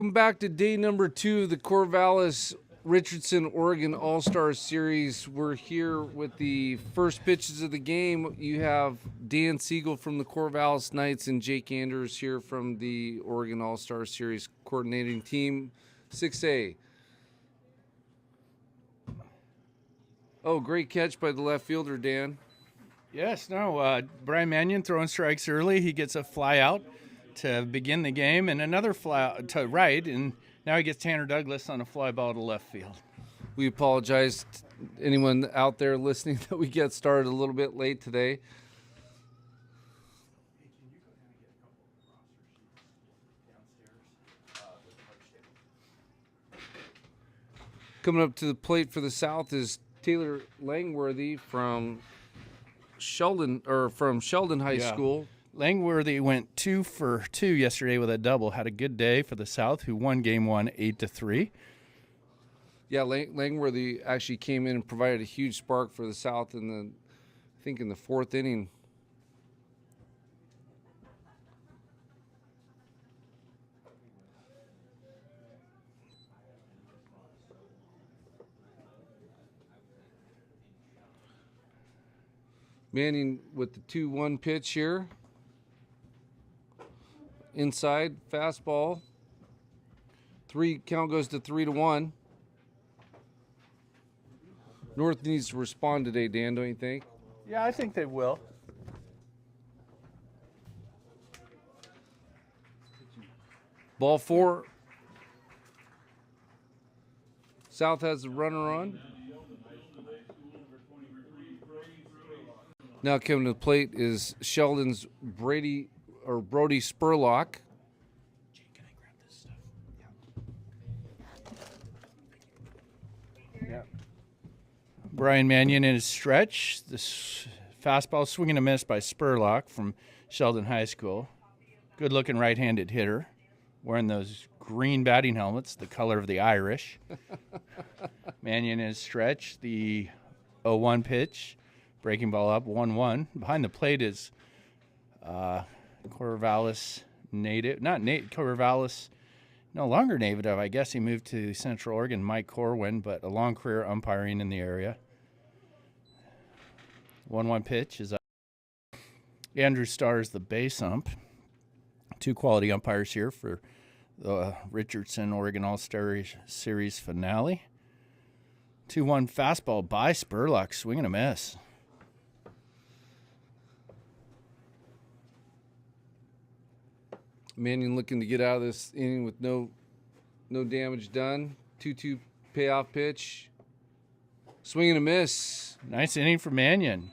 Welcome back to day number 2 of the Corvallis Richardson Oregon All-Star Series. We're here with the first pitches of the game. You have Dan Siegel from the Corvallis Knights and Jake Anders here from the Oregon All-Star Series coordinating team. 6A. Oh, great catch by the left fielder, Dan. Yes, no. Brian Mannion throwing strikes early. He gets a fly out to begin the game, and another fly out to right, and now he gets Tanner Douglas on a fly ball to left field. We apologize to anyone out there listening that we get started a little bit late today. Coming up to the plate for the South is Taylor Langworthy from Sheldon High School. Langworthy went 2 for 2 yesterday with a double. Had a good day for the South, who won Game 1 8-3. Yeah, Langworthy actually came in and provided a huge spark for the South in the 4th inning. Manning with the 2-1 pitch here. Inside, fastball. Count goes to 3-1. North needs to respond today, Dan, don't you think? Yeah, I think they will. Ball 4. South has the runner on. Now coming to the plate is Sheldon's Brody Spurlock. Can I grab this stuff? Yeah. Brian Mannion in his stretch. This fastball swing and a miss by Spurlock from Sheldon High School. Good-looking right-handed hitter, wearing those green batting helmets, the color of the Irish. Mannion in his stretch. The 0-1 pitch. Breaking ball up, 1-1. Behind the plate is Corvallis native, Corvallis, no longer native. I guess he moved to Central Oregon, Mike Corwin, but a long career umpiring in the area. 1-1 pitch is up. Andrew Starr is the base ump. 2 quality umpires here for the Richardson Oregon All-Star Series finale. 2-1 fastball by Spurlock, swing and a miss. Mannion looking to get out of this inning with no damage done. 2-2 payoff pitch. Swing and a miss. Nice inning for Mannion.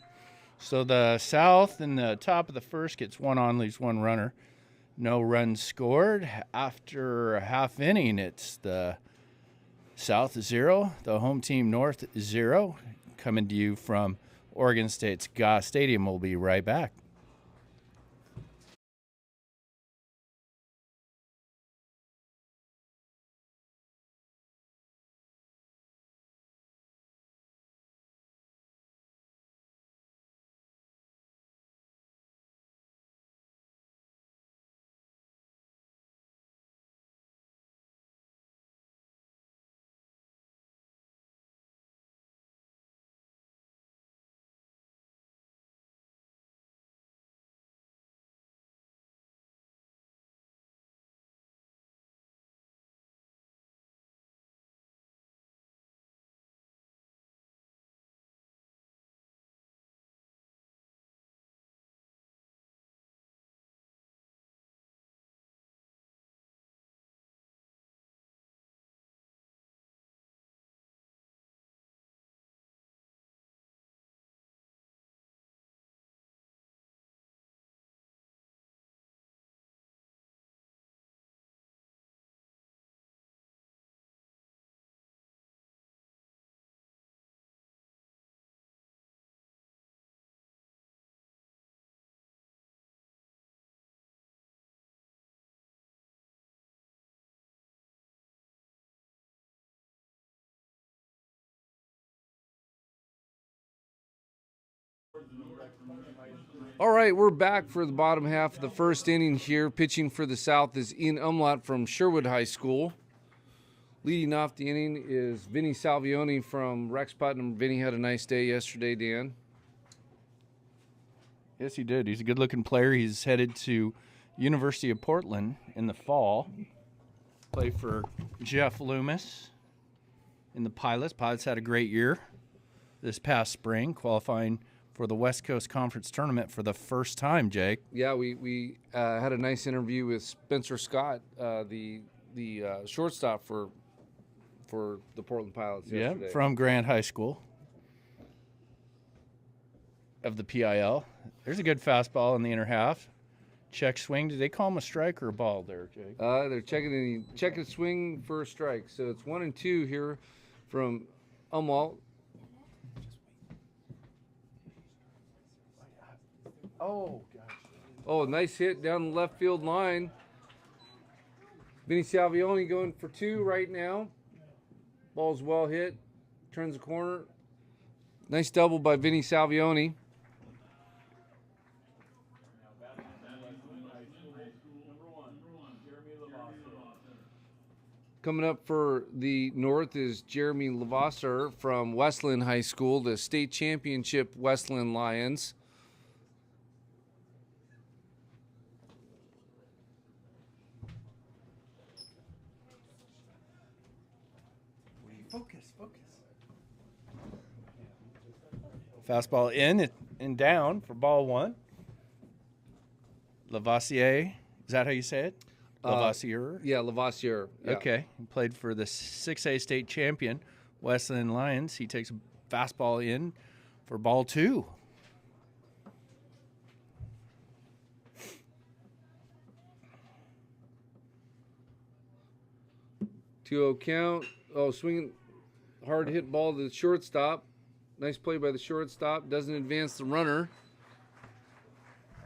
So the South in the top of the first gets 1 on, leaves 1 runner. No runs scored. After a half inning, it's the South 0, the home team North 0. Coming to you from Oregon State's Goss Stadium. We'll be right back. All right, we're back for the bottom half of the first inning here. Pitching for the South is Ian Umlaut from Sherwood High School. Leading off the inning is Vinny Salvioni from Rex Putnam. Vinny had a nice day yesterday, Dan. Yes, he did. He's a good-looking player. He's headed to University of Portland in the fall. Play for Jeff Loomis in the Pilots. Pilots had a great year this past spring, qualifying for the West Coast Conference Tournament for the first time, Jake. Yeah, we had a nice interview with Spencer Scott, the shortstop for the Portland Pilots yesterday. Yeah, from Grant High School of the PIL. There's a good fastball in the inner half. Check swing. Did they call him a strike or a ball there, Jake? They're checking swing for a strike. So it's 1-2 here from Umlaut. Oh, gosh. Oh, nice hit down the left field line. Vinny Salvioni going for 2 right now. Ball's well hit. Turns the corner. Nice double by Vinny Salvioni. Coming up for the North is Jeremy Lavasser from Westland High School, the state championship Westland Lions. Focus. Fastball in and down for ball 1. Lavoisier, is that how you say it? Lavoisier? Yeah, Lavoisier. Yeah. Okay. He played for the 6A state champion, Westland Lions. He takes a fastball in for ball 2. Two-oh count. Oh, swinging hard hit ball to the shortstop. Nice play by the shortstop. Doesn't advance the runner.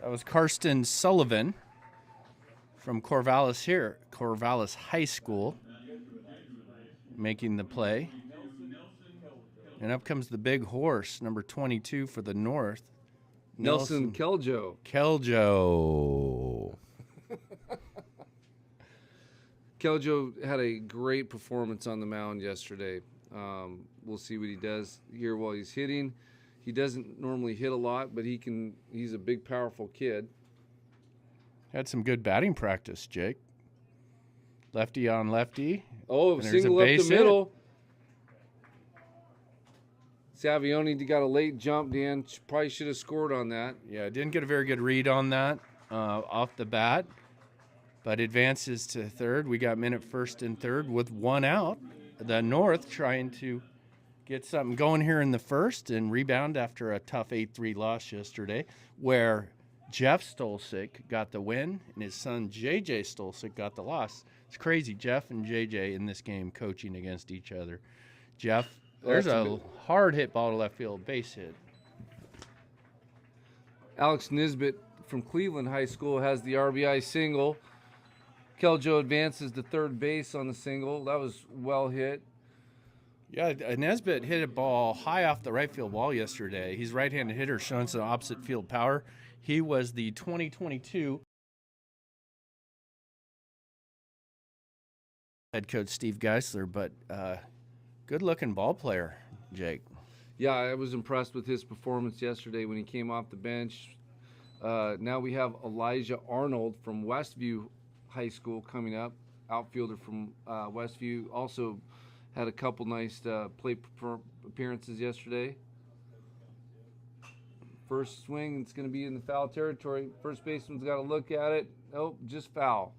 That was Karsten Sullivan from Corvallis High School, making the play. And up comes the big horse, number 22 for the North. Nelson Keljo. Keljo. Keljo had a great performance on the mound yesterday. We'll see what he does here while he's hitting. He doesn't normally hit a lot, but he's a big, powerful kid. Had some good batting practice, Jake. Lefty on lefty. Oh, single up the middle. Salvioni got a late jump, Dan. Probably should have scored on that. Yeah, didn't get a very good read on that off the bat, but advances to third. We got men at first and third with 1 out. The North trying to get something going here in the first and rebound after a tough 8-3 loss yesterday, where Jeff Stolsick got the win and his son JJ Stolsick got the loss. It's crazy, Jeff and JJ in this game coaching against each other. Jeff, there's a hard hit ball to left field, base hit. Alex Nisbet from Cleveland High School has the RBI single. Keljo advances to third base on the single. That was well hit. Yeah, Nesbitt hit a ball high off the right field wall yesterday. He's a right-handed hitter, showing some opposite field power. He was the 2022 head coach Steve Geisler, but good-looking ball player, Jake. Yeah, I was impressed with his performance yesterday when he came off the bench. Now we have Elijah Arnold from Westview High School coming up, outfielder from Westview. Also had a couple nice plate appearances yesterday. First swing, it's going to be in the foul territory. First baseman's got to look at it. Nope, just foul.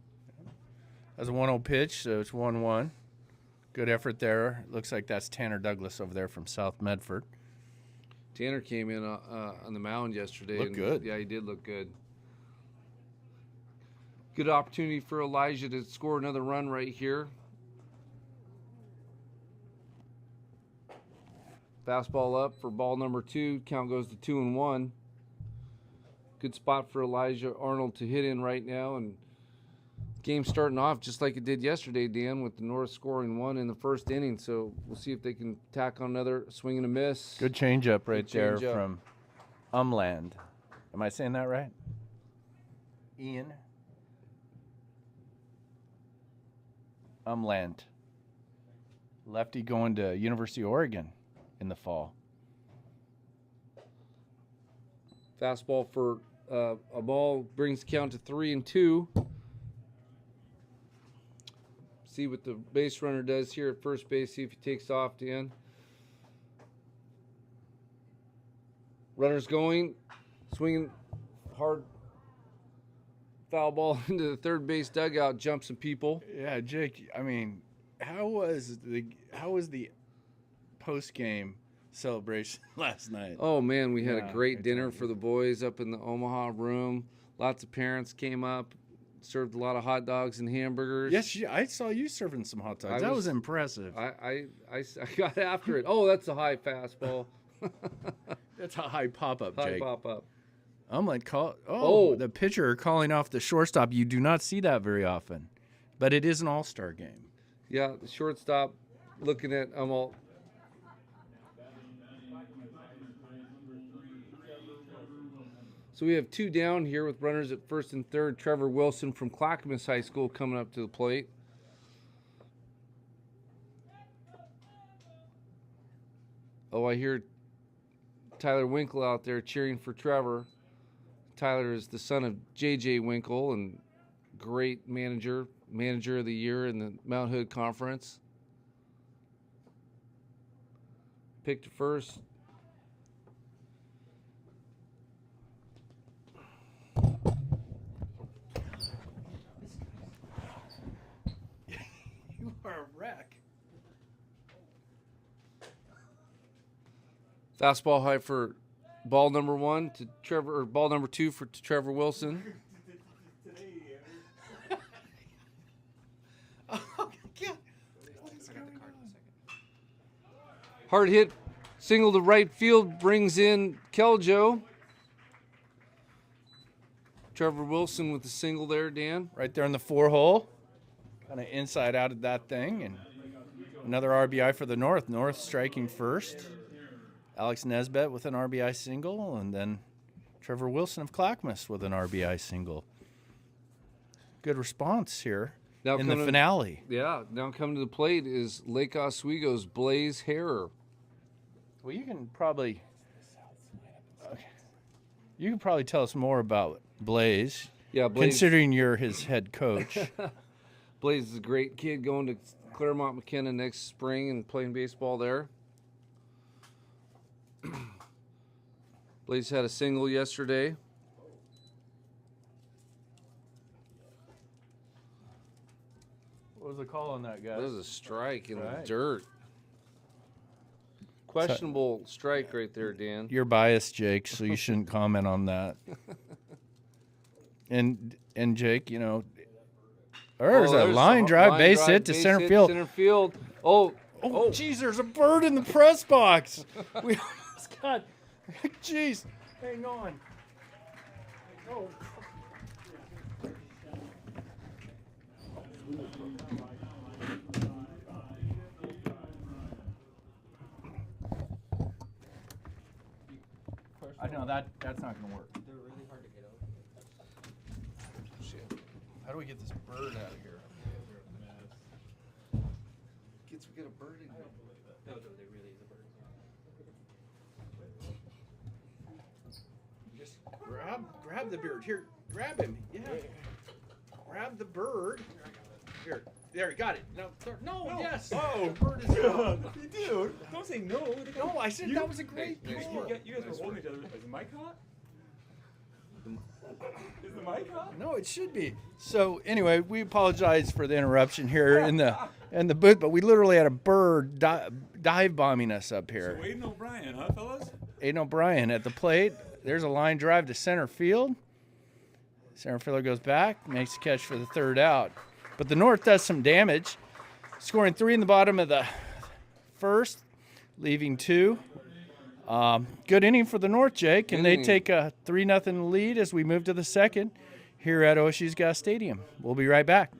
That's a 1-0 pitch, so it's 1-1. Good effort there. Looks like that's Tanner Douglas over there from South Medford. Tanner came in on the mound yesterday. Looked good. Yeah, he did look good. Good opportunity for Elijah to score another run right here. Fastball up for ball number 2. Count goes to 2-1. Good spot for Elijah Arnold to hit in right now. And game starting off just like it did yesterday, Dan, with the North scoring 1 in the first inning. So we'll see if they can tack on another swing and a miss. Good changeup right there Umland. Am I saying that right? Ian Umland. Lefty going to University of Oregon in the fall. Fastball for a ball, brings the count to 3-2. See what the base runner does here at first base. See if he takes off to end. Runner's going, swinging hard. Foul ball into the third base dugout, jumps some people. Yeah, Jake. I mean, how was the post game celebration last night? Oh man, we had a great dinner exactly. for the boys up in the Omaha room. Lots of parents came up, served a lot of hot dogs and hamburgers. Yes, I saw you serving some hot dogs. That was impressive. I got after it. Oh, that's a high fastball. That's a high pop up, High Jake. pop up. I'm like, Oh. the pitcher calling off the shortstop. You do not see that very often, but it is an all-star game. Yeah, the shortstop looking at all. So we have two down here with runners at first and third. Trevor Wilson from Clackamas High School coming up to the plate. Oh, I hear Tyler Winkle out there cheering for Trevor. Tyler is the son of J.J. Winkle and great manager of the year in the Mount Hood Conference. Pick to first. You are a wreck. Fastball high for ball number one to Trevor, or ball number two to Trevor Wilson. Oh, God. Hard hit, single to right field, brings in Keljo. Trevor Wilson with the single there, Dan. Right there in the 4-hole. Kind of inside out of that thing. And another RBI for the North. North striking first. Alex Nesbitt with an RBI single. And then Trevor Wilson of Clackamas with an RBI single. Good response here Now in the finale. Yeah, now coming to the plate is Lake Oswego's Blaze Harrer. Well, you can probably tell us more about Blaze. Yeah, Blaze. Considering you're his head coach. Blaze is a great kid going to Claremont McKenna next spring and playing baseball there. Blaze had a single yesterday. What was the call on that, guys? That was a strike in Right. the dirt. Questionable strike right there, Dan. You're biased, Jake, so you shouldn't comment on that. And Jake, there's a line drive, base hit to center field. Center field. Oh, Jeez, there's a bird in the press box. We almost got. Jeez, hang on. Oh. I know that's not gonna work. They're really hard to get out. Shit. How do we get this bird out of here? kids, we got a bird in here. No, there really is a bird. Just grab the bird. Here, grab him. Yeah. Grab the bird. Here. There, you got it. No, yes. Oh, the bird is gone. dude! Don't say no. No, I said that was a great You call. guys were holding each other. Is the mic hot? Is the mic hot? No, it should be. So anyway, we apologize for the interruption here in the booth, but we literally had a bird dive bombing us up here. So Aiden O'Brien, huh, fellas? Aiden O'Brien at the plate. There's a line drive to center field. Center fielder goes back, makes a catch for the third out. But the North does some damage, scoring 3 in the bottom of the first, leaving 2. Good inning for the North, Jake, and they take a 3-0 lead as we move to the second here at OSU's Gas Stadium. We'll be right back.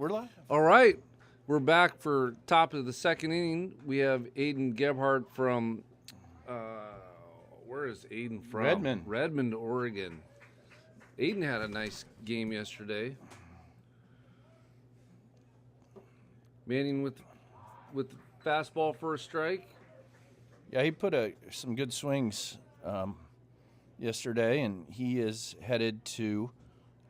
We're live. All right, we're back for top of the second inning. We have Aiden Gebhardt from, where is Aiden from? Redmond. Redmond, Oregon. Aiden had a nice game yesterday. Manning with the fastball for a strike. Yeah, he put some good swings yesterday, and he is headed to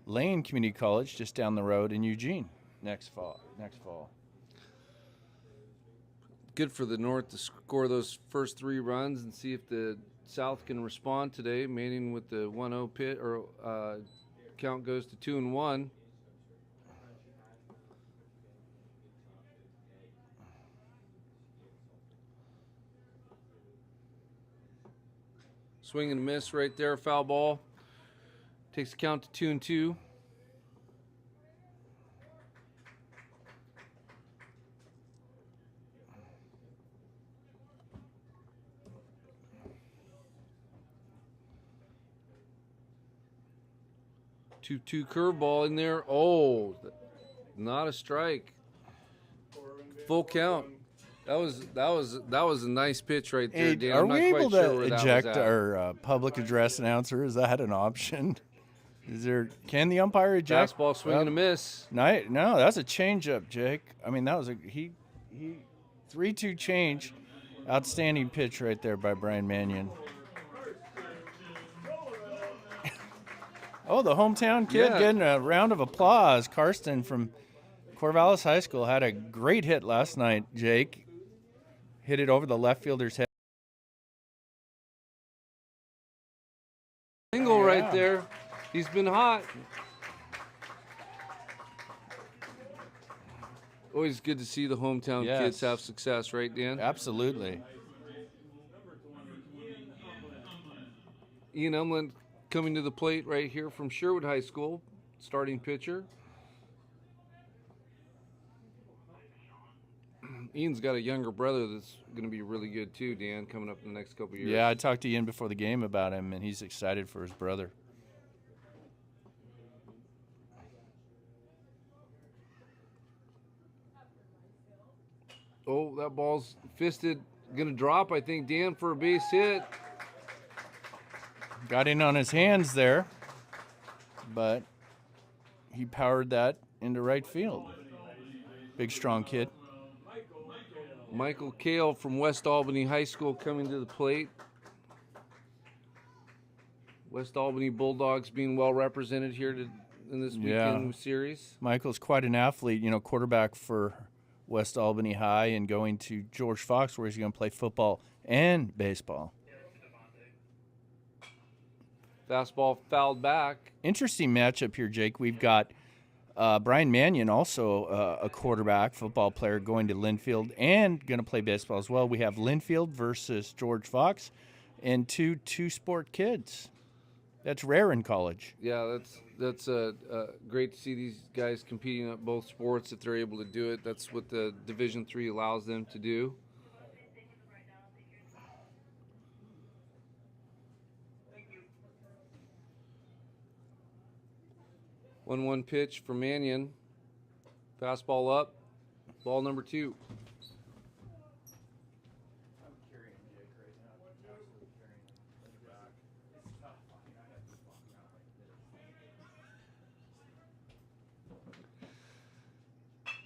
Lane Community College just down the road in Eugene next fall. Good for the North to score those first 3 runs and see if the South can respond today. Manning with the 1-0 pit, or count goes to 2-1. Swing and a miss right there, foul ball. Takes the count to 2-2. Two curveball in there. Oh, not a strike. Full count. That was a nice pitch right there, Hey, Dan. are I'm not we quite able sure to where that was eject at. our public address announcer? Is that an option? Can the umpire eject? Fastball swing and a miss. No, that's a changeup, Jake. I mean, that was he 3-2 change. Outstanding pitch right there by Brian Mannion. Oh, the hometown kid getting a round of applause. Karsten from Corvallis High School had a great hit last night, Jake. Hit it over the left fielder's head. Single right there. He's been hot. Always good to see the hometown kids have success, right, Dan? Absolutely. Ian Umland coming to the plate right here from Sherwood High School, starting pitcher. Ian's got a younger brother that's going to be really good too, Dan, coming up in the next couple of years. Yeah, I talked to Ian before the game about him, and he's excited for his brother. Oh, that ball's fisted. Going to drop, I think, Dan, for a base hit. Got in on his hands there, but he powered that into right field. Big, strong kid. Michael Kale from West Albany High School coming to the plate. West Albany Bulldogs being well represented here in this weekend series. Michael's quite an athlete, quarterback for West Albany High, and going to George Fox, where he's going to play football and baseball. Fastball fouled back. Interesting matchup here, Jake. We've got Brian Mannion, also a quarterback, football player, going to Linfield and going to play baseball as well. We have Linfield versus George Fox, and two-sport kids. That's rare in college. Yeah, that's great to see these guys competing at both sports if they're able to do it. That's what the Division III allows them to do. One pitch for Mannion. Fastball up. Ball number 2.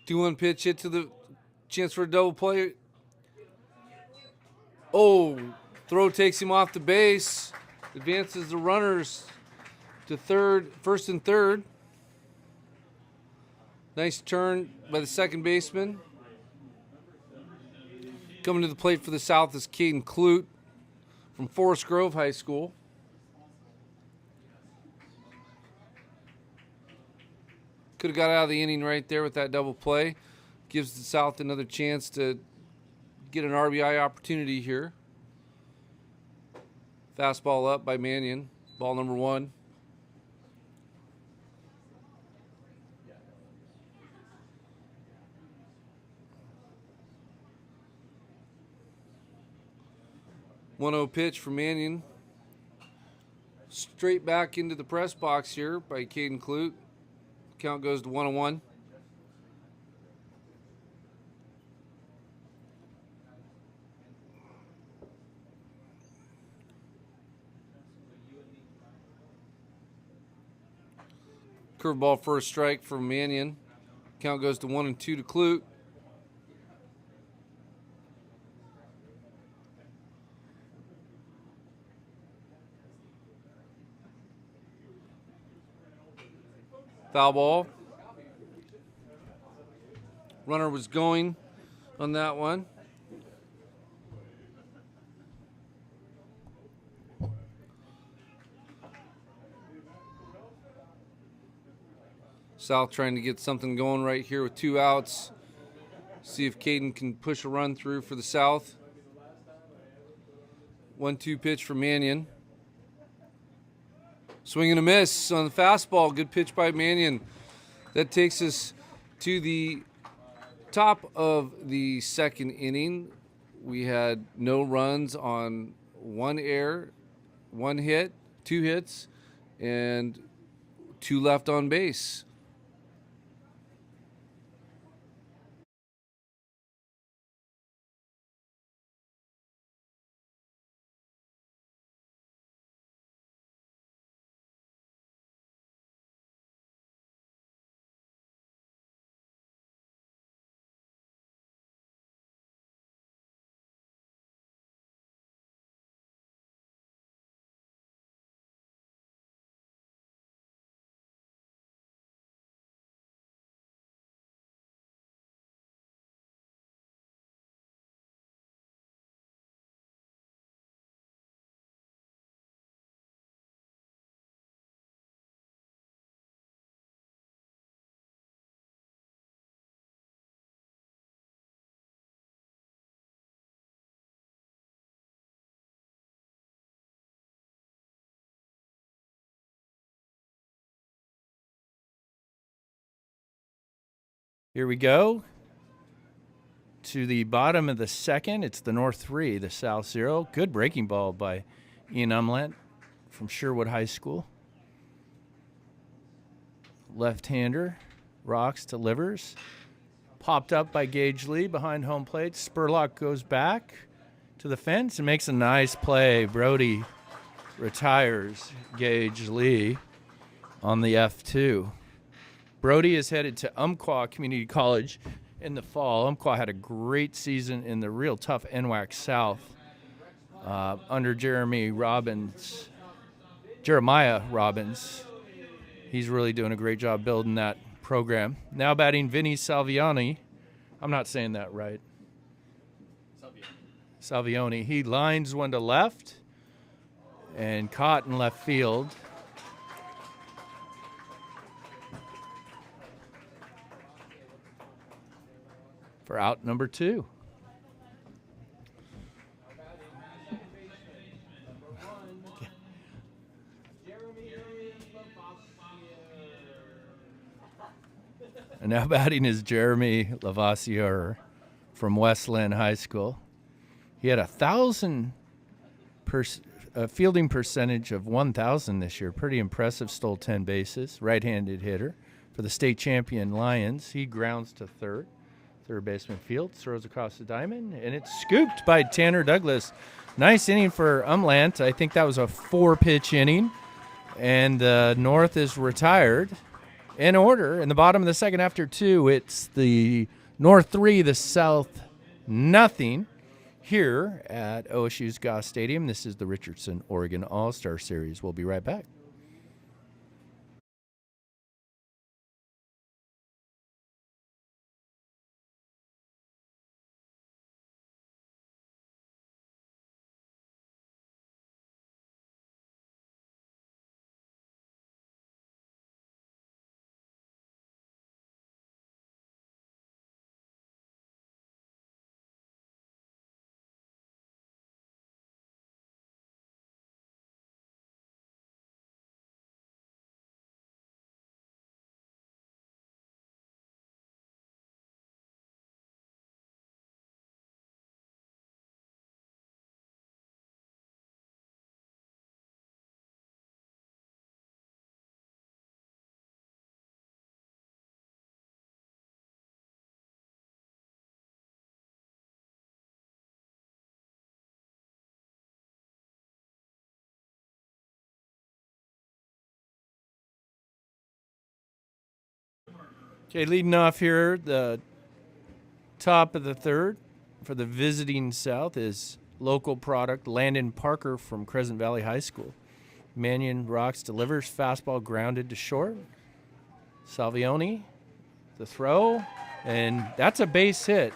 Two-one pitch hit to the chance for a double play. Oh, throw takes him off the base. Advances the runners to first and third. Nice turn by the second baseman. Coming to the plate for the South is Caden Clute from Forest Grove High School. Could have got out of the inning right there with that double play. Gives the South another chance to get an RBI opportunity here. Fastball up by Mannion. Ball number 1. One-0 pitch for Mannion. Straight back into the press box here by Caden Clute. Count goes to 1-1. Curveball for a strike from Mannion. Count goes to 1-2 to Clute. Foul ball. Runner was going on that one. South trying to get something going right here with 2 outs. See if Caden can push a run through for the South. 1-2 pitch for Mannion. Swing and a miss on the fastball. Good pitch by Mannion. That takes us to the top of the second inning. We had no runs on 1 error, 1 hit, 2 hits, and 2 left on base. Here we go to the bottom of the second. It's the North 3, the South 0. Good breaking ball by Ian Umlant from Sherwood High School. Left-hander, rocks, delivers. Popped up by Gage Lee behind home plate. Spurlock goes back to the fence and makes a nice play. Brody retires Gage Lee on the F2. Brody is headed to Umpqua Community College in the fall. Umpqua had a great season in the real tough NWAC South under Jeremiah Robbins. He's really doing a great job building that program. Now batting Vinny Salviani. I'm not saying that right. Salvioni. He lines one to left and caught in left field. For out number 2. And now batting is Jeremy Lavassier from Westland High School. He had a fielding percentage of 1,000 this year. Pretty impressive. Stole 10 bases. Right-handed hitter for the state champion Lions. He grounds to third. Third baseman fields, throws across the diamond, and it's scooped by Tanner Douglas. Nice inning for Umlant. I think that was a 4-pitch inning. And North is retired in order. In the bottom of the second after 2, it's the North 3, the South nothing here at OSU's Goss Stadium. This is the Richardson Oregon All-Star Series. We'll be right back. Okay, leading off here, the top of the third for the visiting South is local product Landon Parker from Crescent Valley High School. Mannion rocks, delivers, fastball grounded to short. Salvioni, the throw, and that's a base hit.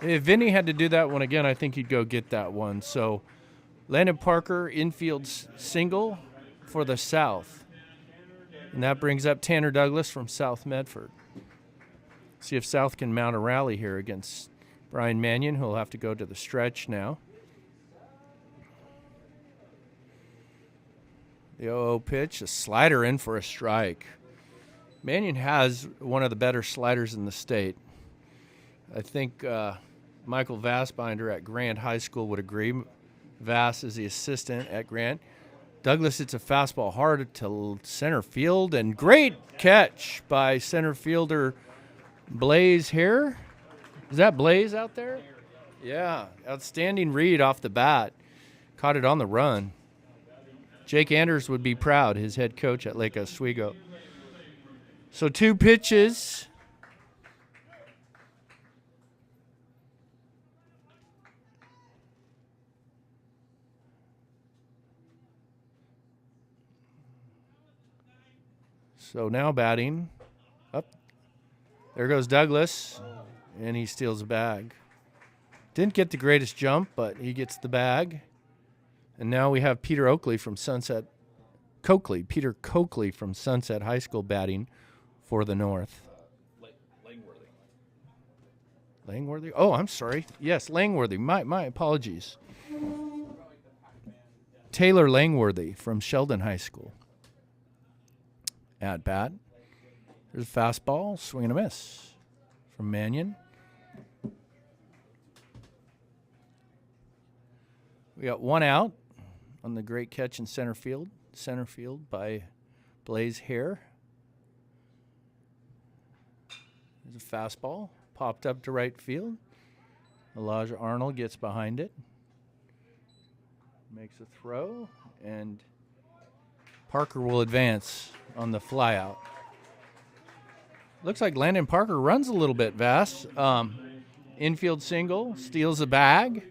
If Vinny had to do that one again, I think he'd go get that one. So Landon Parker, infield single for the South. And that brings up Tanner Douglas from South Medford. See if South can mount a rally here against Brian Mannion, who'll have to go to the stretch now. The 0-0 pitch, a slider in for a strike. Mannion has one of the better sliders in the state. I think Michael Vassbinder at Grant High School would agree. Vass is the assistant at Grant. Douglas hits a fastball hard to center field, and great catch by center fielder Blaze here. Is that Blaze out there? Yeah, outstanding read off the bat. Caught it on the run. Jake Anders would be proud, his head coach at Lake Oswego. So 2 pitches. So now batting up. There goes Douglas, and he steals a bag. Didn't get the greatest jump, but he gets the bag. And now we have Peter Coakley from Sunset High School batting for the North. Langworthy? Oh, I'm sorry. Yes, Langworthy. My apologies. Taylor Langworthy from Sheldon High School. At bat. There's a fastball, swing and a miss from Mannion. We got 1 out on the great catch in center field. Center field by Blaze Hare. There's a fastball, popped up to right field. Elijah Arnold gets behind it. Makes a throw, and Parker will advance on the flyout. Looks like Landon Parker runs a little bit, Vass. Infield single, steals a bag,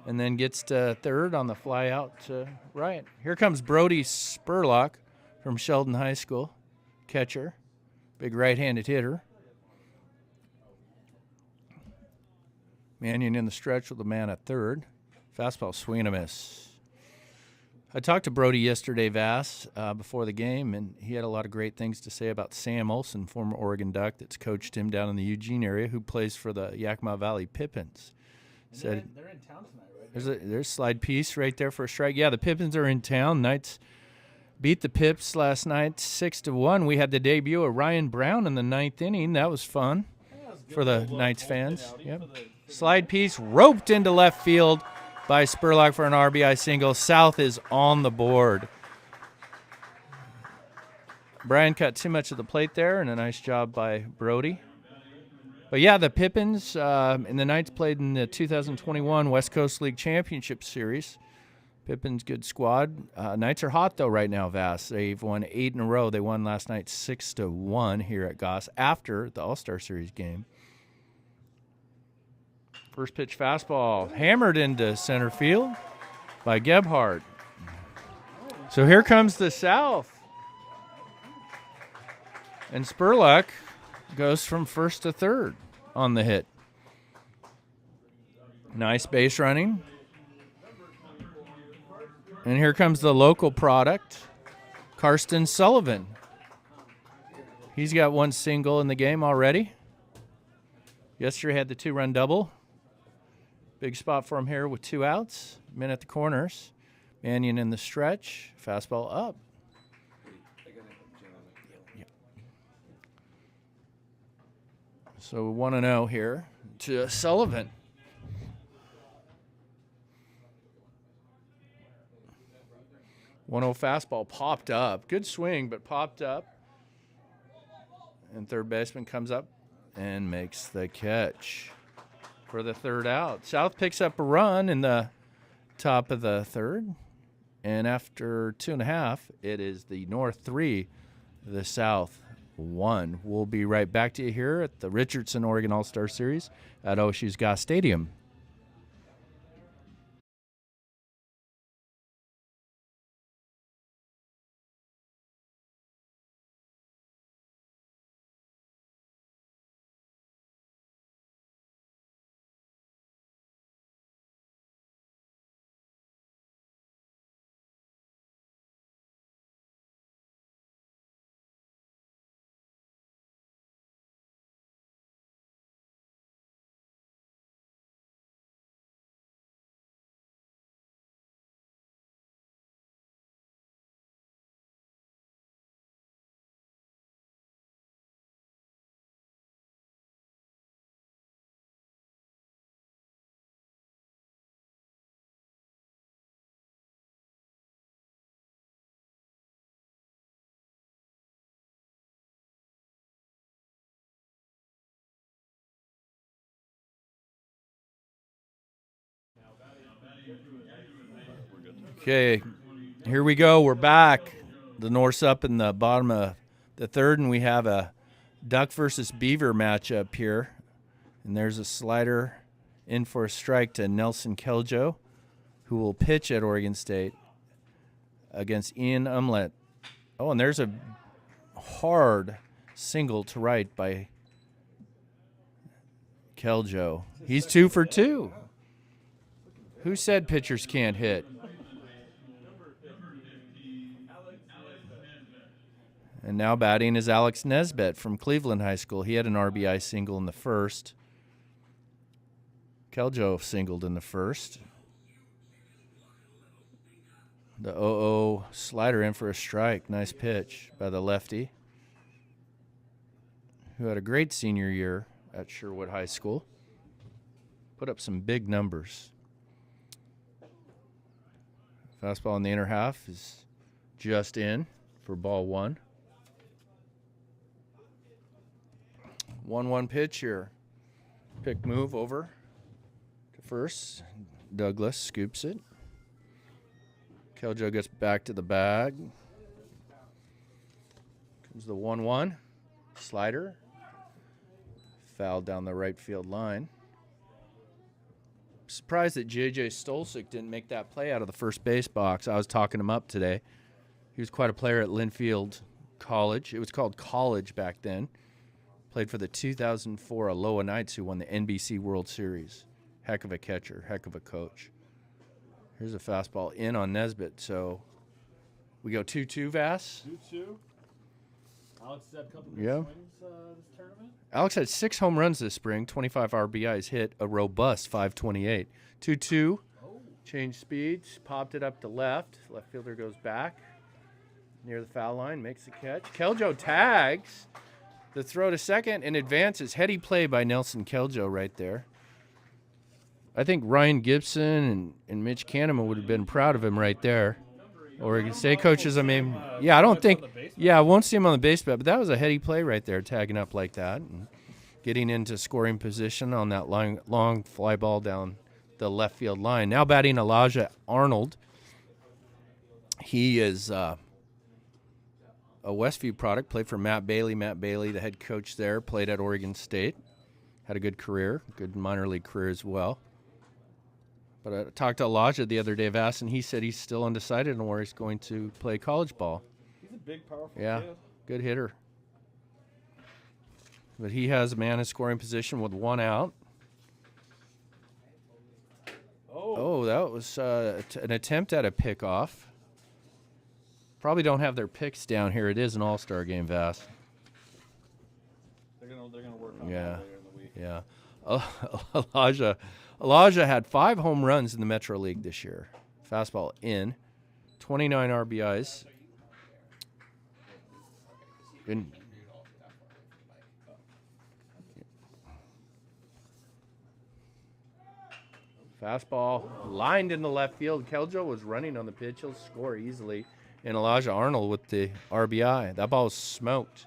and then gets to third on the flyout to right. Here comes Brody Spurlock from Sheldon High School, catcher, big right-handed hitter. Mannion in the stretch with the man at third. Fastball, swing and a miss. I talked to Brody yesterday, Vass, before the game, and he had a lot of great things to say about Sam Olson, former Oregon Duck that's coached him down in the Eugene area, who plays for the Yakima Valley Pippins. Said They're in town tonight, right? there's a slide piece right there for a strike. Yeah, the Pippins are in town. Knights beat the Pips last night 6-1. We had the debut of Ryan Brown in the 9th inning. That was fun for the Knights fans. Yep. Slide piece roped into left field by Spurlock for an RBI single. South is on the board. Brian cut too much of the plate there, and a nice job by Brody. But yeah, the Pippins and the Knights played in the 2021 West Coast League Championship Series. Pippins, good squad. Knights are hot, though, right now, Vass. They've won 8 in a row. They won last night 6-1 here at Goss after the All-Star Series game. First pitch fastball hammered into center field by Gebhardt. So here comes the South. And Spurlock goes from first to third on the hit. Nice base running. And here comes the local product, Karsten Sullivan. He's got 1 single in the game already. Yesterday had the 2-run double. Big spot for him here with 2 outs. Men at the corners. Mannion in the stretch. Fastball up. So 1-0 here to Sullivan. One 1-0 fastball popped up. Good swing, but popped up. And third baseman comes up and makes the catch for the 3rd out. South picks up a run in the top of the 3rd. And after 2.5, it is the North 3 the South 1. We'll be right back to you here at the Richardson Oregon All-Star Series at OSU's Goss Stadium. Okay, here we go. We're back. The North's up in the bottom of the third, and we have a Duck versus Beaver matchup here. And there's a slider in for a strike to Nelson Keljo, who will pitch at Oregon State against Ian Umlet. Oh, and there's a hard single to right by Keljo. He's 2 for 2. Who said pitchers can't hit? And now batting is Alex Nesbitt from Cleveland High School. He had an RBI single in the first. Keljo singled in the first. The 0-0 slider in for a strike. Nice pitch by the lefty, who had a great senior year at Sherwood High School. Put up some big numbers. Fastball in the inner half is just in for ball 1. 1-1 pitch here. Pick move over to first. Douglas scoops it. Keljo gets back to the bag. Comes the 1-1. Slider. Foul down the right field line. Surprised that J.J. Stolcik didn't make that play out of the first base box. I was talking him up today. He was quite a player at Linfield College. It was called college back then. Played for the 2004 Aloha Knights, who won the NBC World Series. Heck of a catcher, heck of a coach. Here's a fastball in on Nesbitt. So we go 2-2, Vass? 2-2. Alex has had a couple of Yeah. swings this tournament. Alex had 6 home runs this spring, 25 RBIs, hit a robust 528. 2-2, change speeds, popped it up to left. Left fielder goes back near the foul line, makes the catch. Keljo tags the throw to second and advances. Heady play by Nelson Keljo right there. I think Ryan Gibson and Mitch Kahneman would have been proud of him right there. Oregon State coaches, I mean, I don't think, I won't see him on the base bat, but that was a heady play right there, tagging up like that and getting into scoring position on that long fly ball down the left field line. Now batting Elijah Arnold. He is a Westview product, played for Matt Bailey. Matt Bailey, the head coach there, played at Oregon State. Had a good career, good minor league career as well. But I talked to Elijah the other day, Vass, and he said he's still undecided on where he's going to play college ball. He's a big, powerful Yeah, kid. good hitter. But he has a man in scoring position with 1 out. Oh, that was an attempt at a pickoff. Probably don't have their picks down here. It is an all-star game, Vass. They're gonna work on Yeah. that later in the week. Yeah. Elijah had 5 home runs in the Metro League this year. Fastball in. 29 RBIs. And fastball lined in the left field. Keljo was running on the pitch. He'll score easily. And Elijah Arnold with the RBI. That ball was smoked.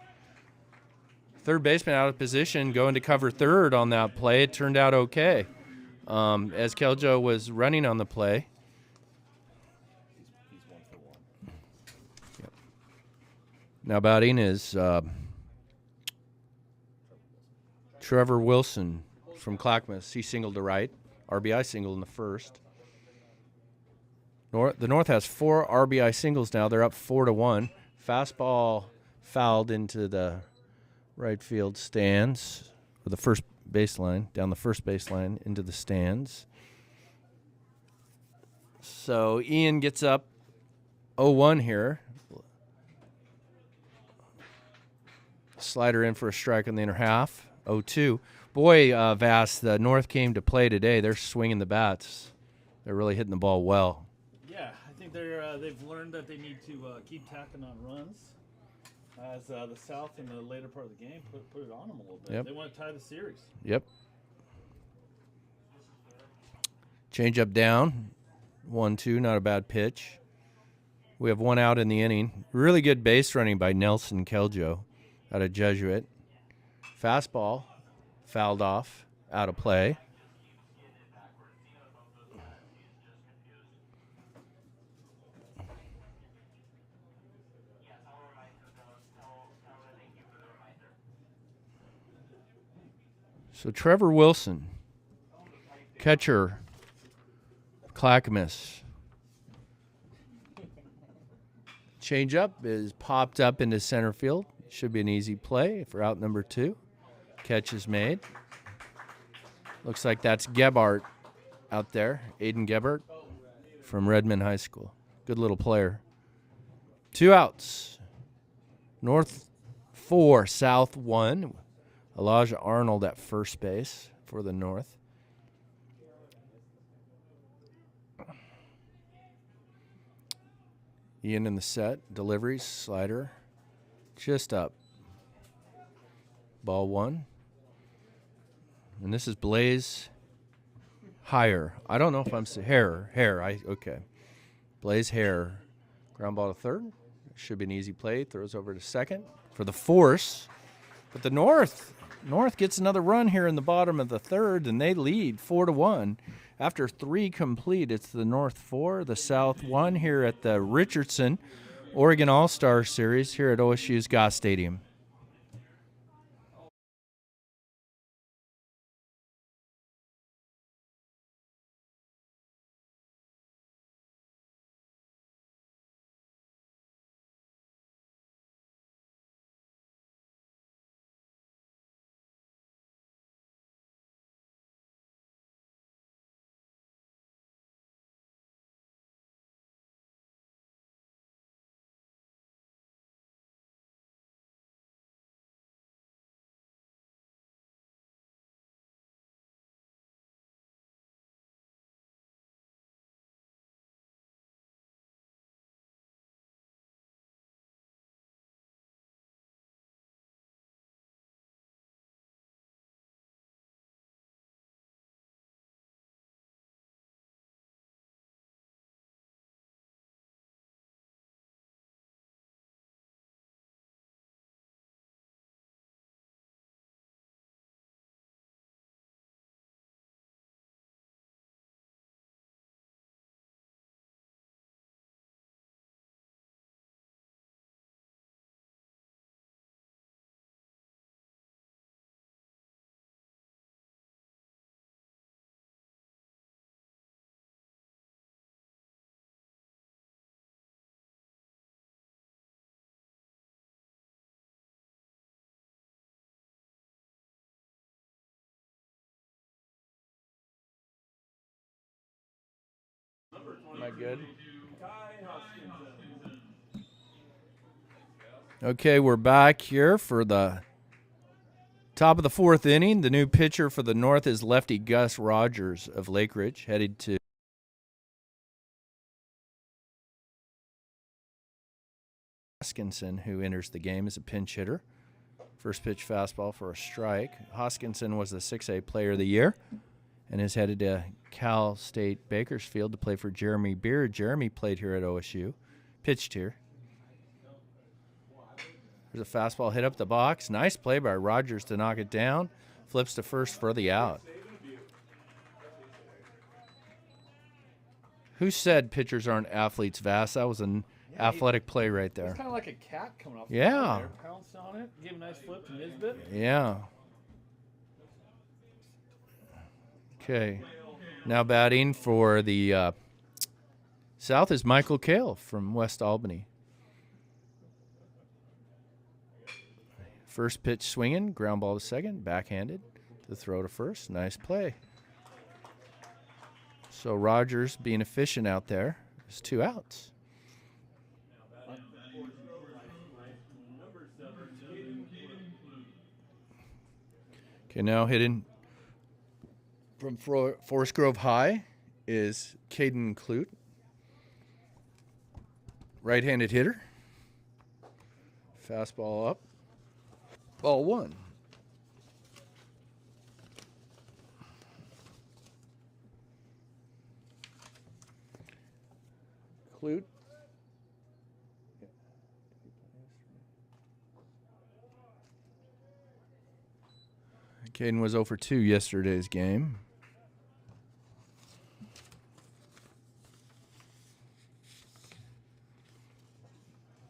Third baseman out of position, going to cover third on that play. It turned out okay. As Keljo was running on the play. He's 1 for 1. Yep. Now batting is Trevor Wilson from Clackamas. He singled to right. RBI single in the first. The North has 4 RBI singles now. They're up 4-1. Fastball fouled into the right field stands, or the first baseline, down the first baseline into the stands. So Ian gets up 0-1 here. Slider in for a strike in the inner half. 0-2. Boy, Vass, the North came to play today. They're swinging the bats. They're really hitting the ball well. Yeah, I think they've learned that they need to keep tacking on runs. As the South in the later part of the game put it on them a little bit. Yep. They want to tie the series. Yep. Change up down. 1-2, not a bad pitch. We have 1 out in the inning. Really good base running by Nelson Keljo out of Jesuit. Fastball fouled off, out of play. So Trevor Wilson, catcher, Clackamas. Changeup is popped up into center field. Should be an easy play for out number 2. Catch is made. Looks like that's Gebhardt out there. Aiden Gebhardt from Redmond High School. Good little player. 2 outs. North 4, South 1. Elijah Arnold at first base for the North. Ian in the set. Deliveries, slider. Just up. Ball 1. And this is Blaze Hire. I don't know if I'm Hare. Okay. Blaze Hare. Ground ball to third. Should be an easy play. Throws over to second for the force. But the North gets another run here in the bottom of the third, and they lead 4-1. After 3 complete, it's the North 4, the South 1 here at the Richardson Oregon All-Star Series here at OSU's Goss Stadium. Am I good? Okay, we're back here for the top of the 4th inning. The new pitcher for the North is lefty Gus Rogers of Lake Ridge, headed to Hoskinson, who enters the game as a pinch hitter. First pitch fastball for a strike. Hoskinson was the 6A Player of the Year and is headed to Cal State Bakersfield to play for Jeremy Beard. Jeremy played here at OSU, pitched here. There's a fastball hit up the box. Nice play by Rogers to knock it down. Flips to first for the out. Who said pitchers aren't athletes, Vass? That was Athletic play right It's there. kind of like a cat coming off. Yeah. The ground there, pounced on it, gave a nice flip to Nisbet. Yeah. Okay. Now batting for the South is Michael Kale from West Albany. First pitch swinging, ground ball to second, backhanded. The throw to first. Nice play. So Rogers being efficient out there. There's 2 outs. Okay, now hitting from Forest Grove High is Caden Clute. Right-handed hitter. Fastball up. Ball 1. Clute. Caden was 0 for 2 yesterday's game.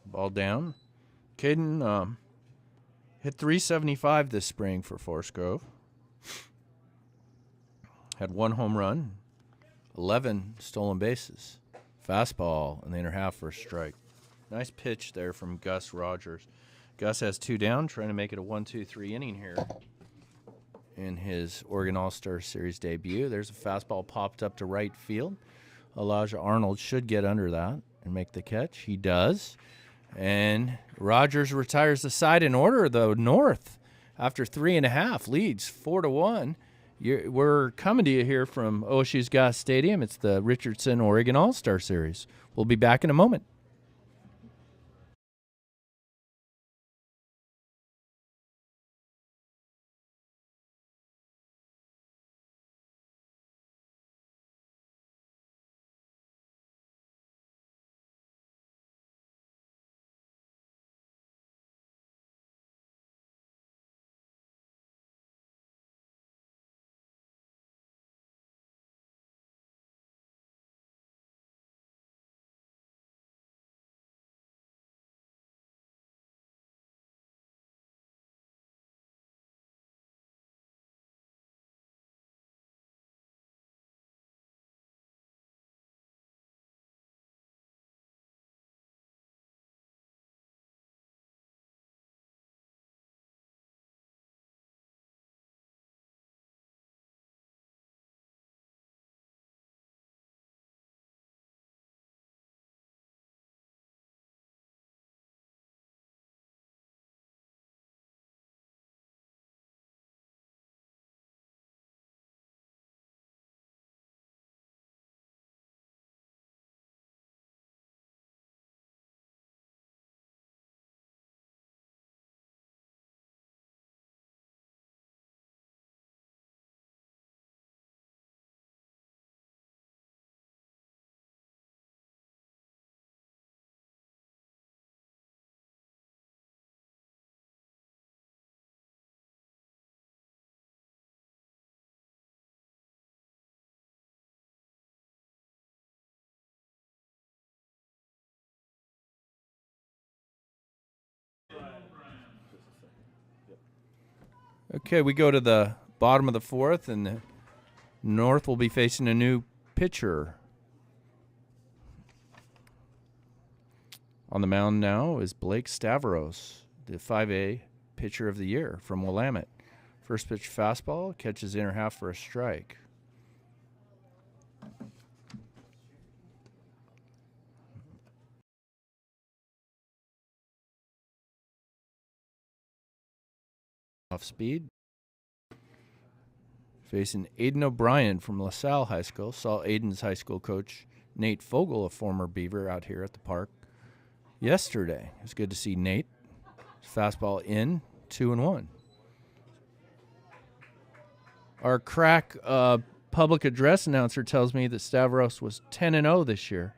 Ball down. Caden hit 375 this spring for Forest Grove. Had 1 home run, 11 stolen bases. Fastball in the inner half for a strike. Nice pitch there from Gus Rogers. Gus has 2 down, trying to make it a 1-2-3 inning here in his Oregon All-Star Series debut. There's a fastball popped up to right field. Elijah Arnold should get under that and make the catch. He does. And Rogers retires the side in order, though. North, after 3.5, leads 4-1. We're coming to you here from OSU's Gas Stadium. It's the Richardson Oregon All-Star Series. We'll be back in a moment. Okay, we go to the bottom of the 4th, and the North will be facing a new pitcher. On the mound now is Blake Stavros, the 5A pitcher of the year from Willamette. First pitch fastball, catches inner half for a strike. Off speed. Facing Aiden O'Brien from LaSalle High School. Saw Aiden's high school coach, Nate Fogel, a former Beaver, out here at the park yesterday. It was good to see Nate. Fastball in, 2-1. Our crack public address announcer tells me that Stavros was 10-0 this year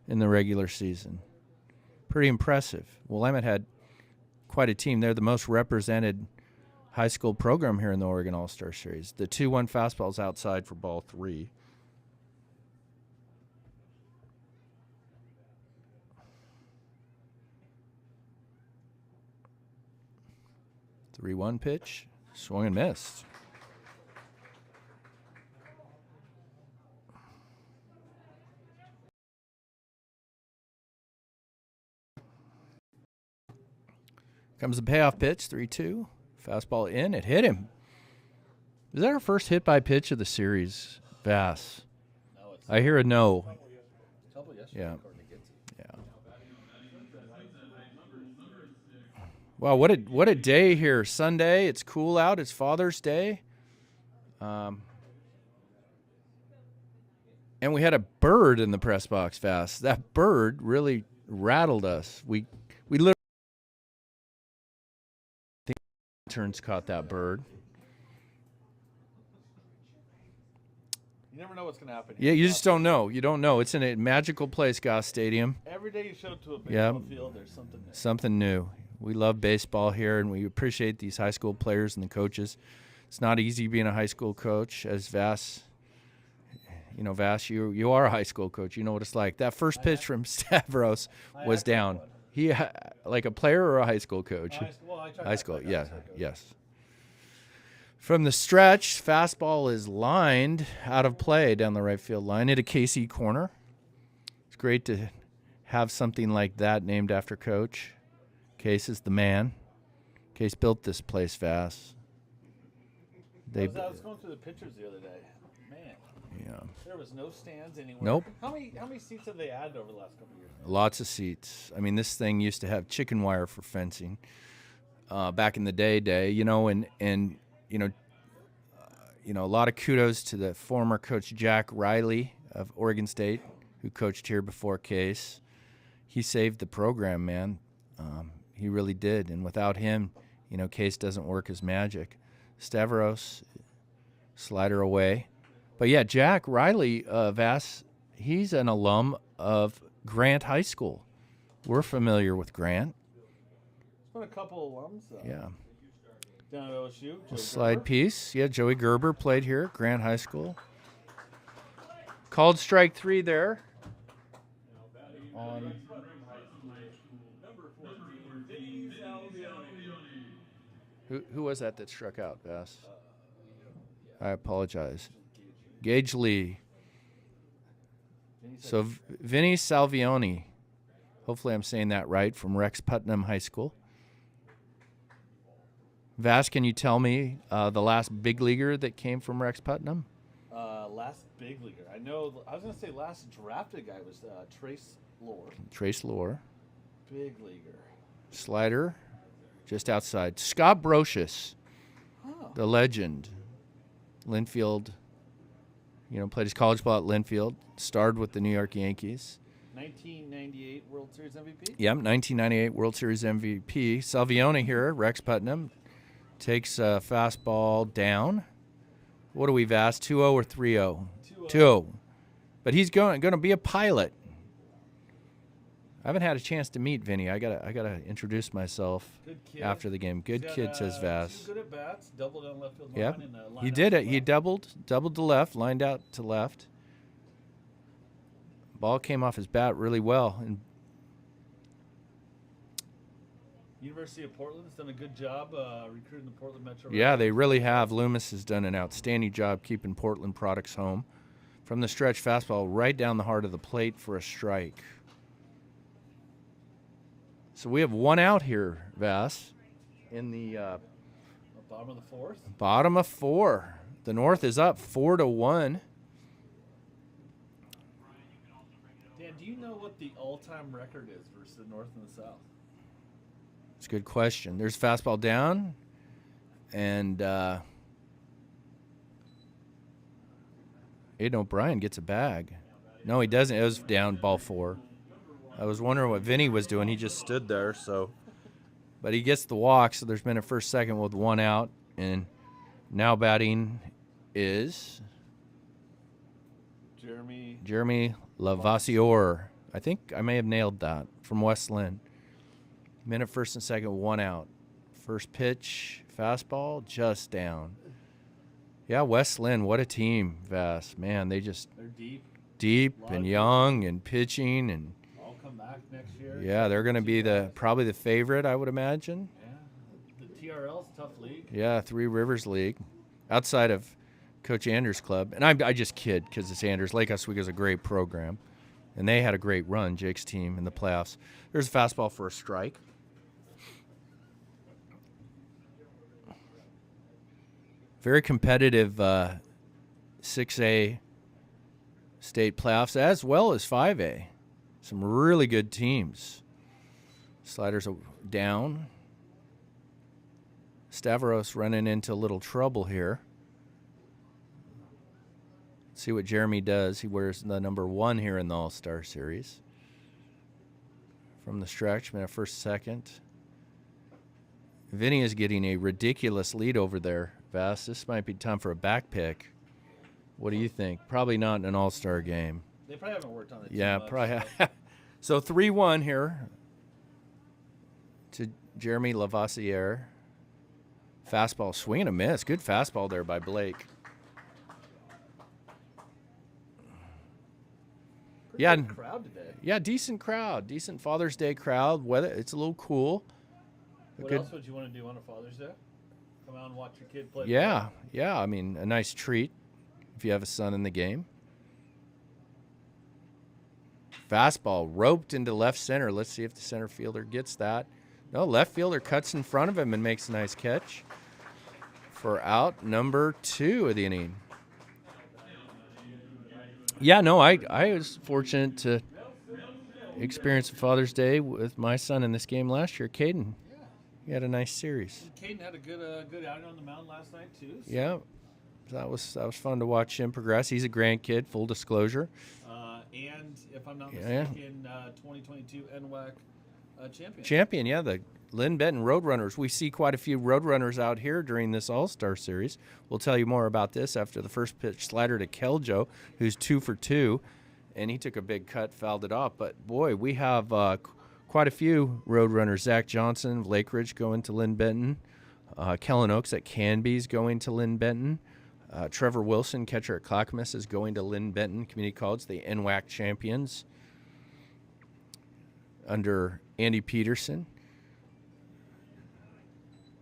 in the regular season. Pretty impressive. Willamette had quite a team. They're the most represented high school program here in the Oregon All-Star Series. The 2-1 fastball's outside for ball 3. 3-1 pitch. Swung and missed. Comes the payoff pitch, 3-2. Fastball in. It hit him. Is that our first hit by pitch of the series, Vass? No, it's I hear a no. trouble yesterday. Yeah. Courtney gets it. Yeah. Wow, what a day here. Sunday. It's cool out. It's Father's Day. And we had a bird in the press box, Vass. That bird really rattled us. We literally think interns caught that bird. You never know what's going to happen. Yeah, you just don't know. You don't know. It's in a magical place, Goss Stadium. Every day you show up to a Yeah. baseball field, there's something there. Something new. We love baseball here, and we appreciate these high school players and the coaches. It's not easy being a high school coach, as Vass. You know, Vass, you are a high school coach. You know what it's like. That first pitch from Stavros was down. He like a player or a high school coach? High school, yeah, yes. From the stretch, fastball is lined out of play down the right field line at a KC corner. It's great to have something like that named after Coach. Case is the man. Case built this place, Vass. I was going through the pictures the other day. Man, Yeah, there was no stands anywhere. Nope. How many seats have they added over the last couple of years? lots of seats. I mean, this thing used to have chicken wire for fencing back in the day. You know, and you know, a lot of kudos to the former coach Jack Riley of Oregon State, who coached here before Case. He saved the program, man. He really did, and without him, you know, Case doesn't work as magic. Stavros, slider away. But yeah, Jack Riley, Vass, he's an alum of Grant High School. We're familiar with Grant. There's been a couple alums. Yeah. Down at OSU. Joe Slide Gerber. piece. Yeah, Joey Gerber played here, Grant High School. Called strike 3 there. On who was that struck out, Vass? I apologize. Gage Lee. So Vinny Salvioni. Hopefully I'm saying that right, from Rex Putnam High School. Vass, can you tell me the last big leaguer that came from Rex Putnam? Last big leaguer. I know. I was going to say last drafted guy was Trace Lore. Trace Lore. Big leaguer. Slider, just outside. Scott Brocious, the legend. Linfield, you know, played his college ball at Linfield. Starred with the New York Yankees. 1998 World Series MVP. Yep, 1998 World Series MVP. Salvioni here, Rex Putnam, takes a fastball down. What do we asked? 2-0 or 3-0? 2-0. But he's going to be a pilot. I haven't had a chance to meet Vinny. I gotta introduce myself Good kid. after the game. Good He's kid, got, says Vass. 2 good at bats. Doubled on left field line. Yep, And, lined he out did to it. He left. doubled to left, lined out to left. Ball came off his bat really well, and University of Portland's done a good job recruiting the Portland Metro. yeah, Red they Sox. really have. Loomis has done an outstanding job keeping Portland products home. From the stretch, fastball right down the heart of the plate for a strike. So we have one out here, Vass, in the Bottom of the fourth. bottom of 4. The North is up 4-1. Dan, do you know what the all-time record is versus the North and the South? It's a good question. There's fastball down, and Aiden O'Brien gets a bag. No, he doesn't. It was down, ball 4. I was wondering what Vinny was doing. He just stood there, so. But he gets the walk, so there's been a first, second with one out, and now batting is Jeremy Lavassieur. I think I may have nailed that, from West Lynn. Minute first and second, one out. First pitch, fastball, just down. Yeah, West Lynn, what a team, Vass. Man, they're deep Lot and of young and pitching, and All come back next year. yeah, they're going to be probably the favorite, I would imagine. Yeah. The TRL's a tough league. Yeah, Three Rivers League, outside of Coach Anders' club. And I just kid because it's Anders. Lake Oswego's a great program, and they had a great run, Jake's team, in the playoffs. There's a fastball for a strike. Very competitive 6A state playoffs as well as 5A. Some really good teams. Sliders down. Stavros running into a little trouble here. See what Jeremy does. He wears the number 1 here in the All-Star Series. From the stretch, minute first, second. Vinny is getting a ridiculous lead over there, Vass. This might be time for a back pick. What do you think? Probably not in an All-Star game. They probably haven't worked on it. Yeah, too much, probably. so. So 3-1 here to Jeremy Lavoisier. Fastball, swing and a miss. Good fastball there by Blake. Pretty good crowd today. Yeah, decent crowd. Decent Father's Day crowd. Weather, it's a little cool. What else would you want to do on a Father's Day? Come out and watch your kid play. Yeah. I mean, a nice treat if you have a son in the game. Fastball roped into left center. Let's see if the center fielder gets that. No, left fielder cuts in front of him and makes a nice catch for out number 2 of the inning. Yeah, no, I was fortunate to experience Father's Day with my son in this game last year. Caden, he had a nice series. Caden had a good outing on the mound last night too. So. Yeah, that was fun to watch him progress. He's a grandkid, full disclosure. And if I'm not mistaken, 2022 NWAC champion. Yeah, the Lynn Benton Roadrunners. We see quite a few Roadrunners out here during this All-Star Series. We'll tell you more about this after the first pitch slider to Keljo, who's 2 for 2, and he took a big cut, fouled it off. But, boy, we have quite a few Roadrunners. Zach Johnson of Lake Ridge going to Lynn Benton. Kellen Oaks at Canby's going to Lynn Benton. Trevor Wilson, catcher at Clackamas, is going to Lynn Benton Community College, the NWAC champions under Andy Peterson.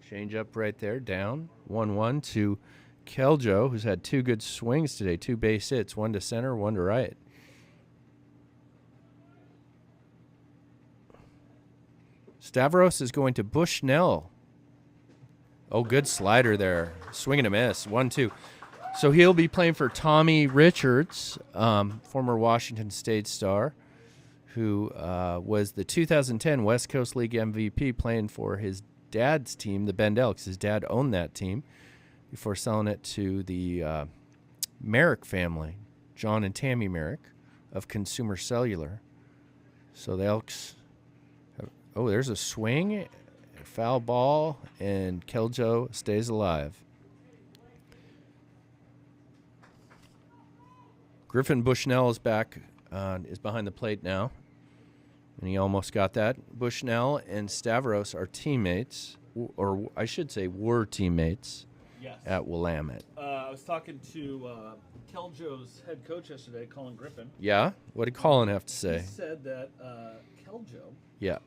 Change up right there, down 1-1 to Keljo, who's had 2 good swings today, 2 base hits, 1 to center, 1 to right. Stavros is going to Bushnell. Oh, good slider there. Swing and a miss. 1-2. So he'll be playing for Tommy Richards, former Washington State star, who was the 2010 West Coast League MVP, playing for his dad's team, the Bend Elks. His dad owned that team before selling it to the Merrick family, John and Tammy Merrick of Consumer Cellular. So the Elks, there's a swing, a foul ball, and Keljo stays alive. Griffin Bushnell is back, is behind the plate now, and he almost got that. Bushnell and Stavros are teammates, or I should say were teammates, Yes. at Willamette. I was talking to Keljo's head coach yesterday, Colin Griffin. Yeah? What did Colin have to say? He said that Keljo Yeah.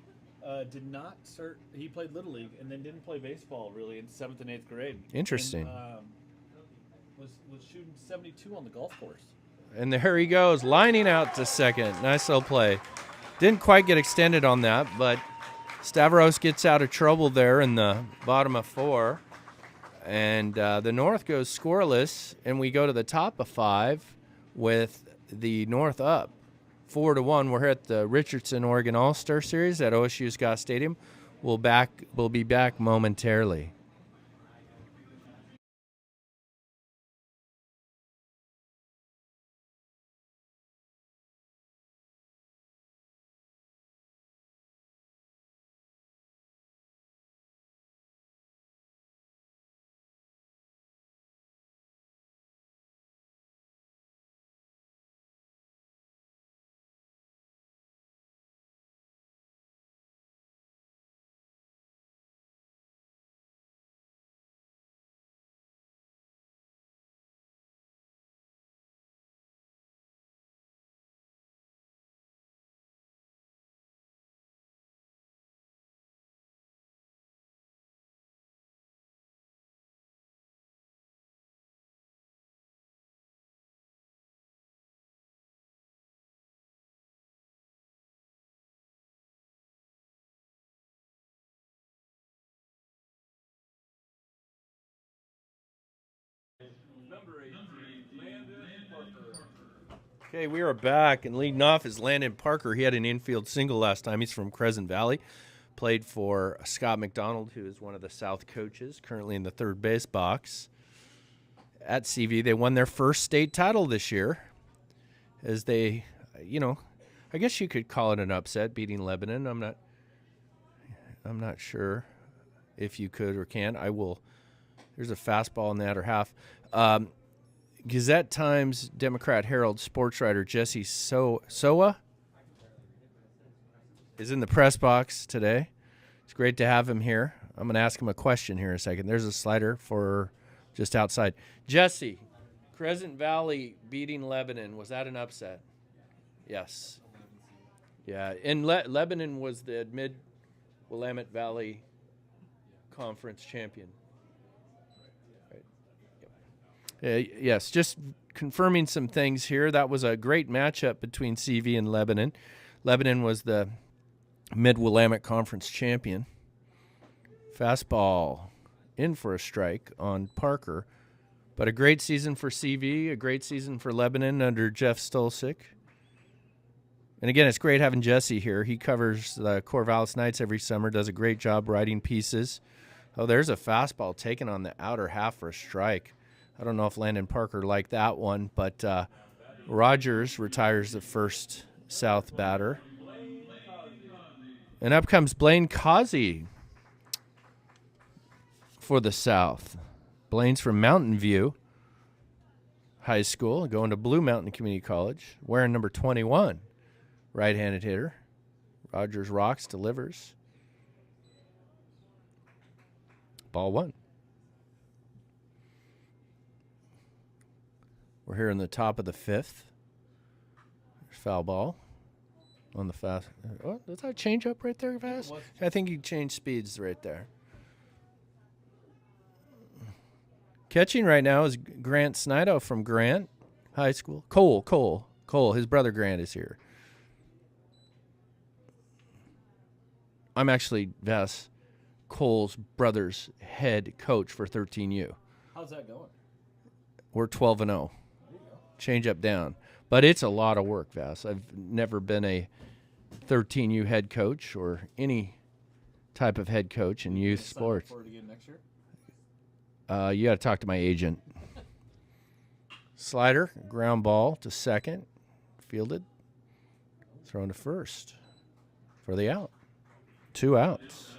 did not start. He played Little League and then didn't play baseball really in 7th and 8th grade. Interesting. And, was shooting 72 on the golf course. And there he goes, lining out to second. Nice little play. Didn't quite get extended on that, but Stavros gets out of trouble there in the bottom of 4. And the North goes scoreless, and we go to the top of 5 with the North up 4-1. We're here at the Richardson Oregon All-Star Series at OSU Scott Stadium. We'll be back momentarily. Number 18, Landon Parker. Okay, we are back, and leading off is Landon Parker. He had an infield single last time. He's from Crescent Valley. Played for Scott McDonald, who is one of the South coaches, currently in the third base box. At CV, they won their first state title this year as they, I guess you could call it an upset, beating Lebanon. I'm not sure if you could or can. I will. There's a fastball in the outer half. Gazette Times Democrat Herald sports writer Jesse Soa is in the press box today. It's great to have him here. I'm going to ask him a question here in a second. There's a slider for just outside. Jesse, Crescent Valley beating Lebanon, was that an upset? Yes. Yeah, and Lebanon was the Mid-Willamette Valley Conference champion. Yes, just confirming some things here. That was a great matchup between CV and Lebanon. Lebanon was the Mid-Willamette Conference champion. Fastball in for a strike on Parker. But a great season for CV, a great season for Lebanon under Jeff Stolczyk. And again, it's great having Jesse here. He covers the Corvallis Knights every summer, does a great job writing pieces. Oh, there's a fastball taken on the outer half for a strike. I don't know if Landon Parker liked that one, but Rogers retires the first South batter. And up comes Blaine Causey for the South. Blaine's from Mountain View High School, going to Blue Mountain Community College, wearing number 21. Right-handed hitter. Rogers rocks, delivers. Ball one. We're here in the top of the fifth. Foul ball on the fast. Oh, does that change up right there, Vass? I think you changed speeds right there. Catching right now is Grant Snido from Grant High School. Cole. His brother Grant is here. I'm actually, Vass, Cole's brother's head coach for 13U. How's that going? We're 12-0. Change up down. But it's a lot of work, Vass. I've never been a 13U head coach or any type of head coach in youth sports. For it again next year? You got to talk to my agent. Slider, ground ball to second. Fielded. Thrown to first for the out. 2 outs.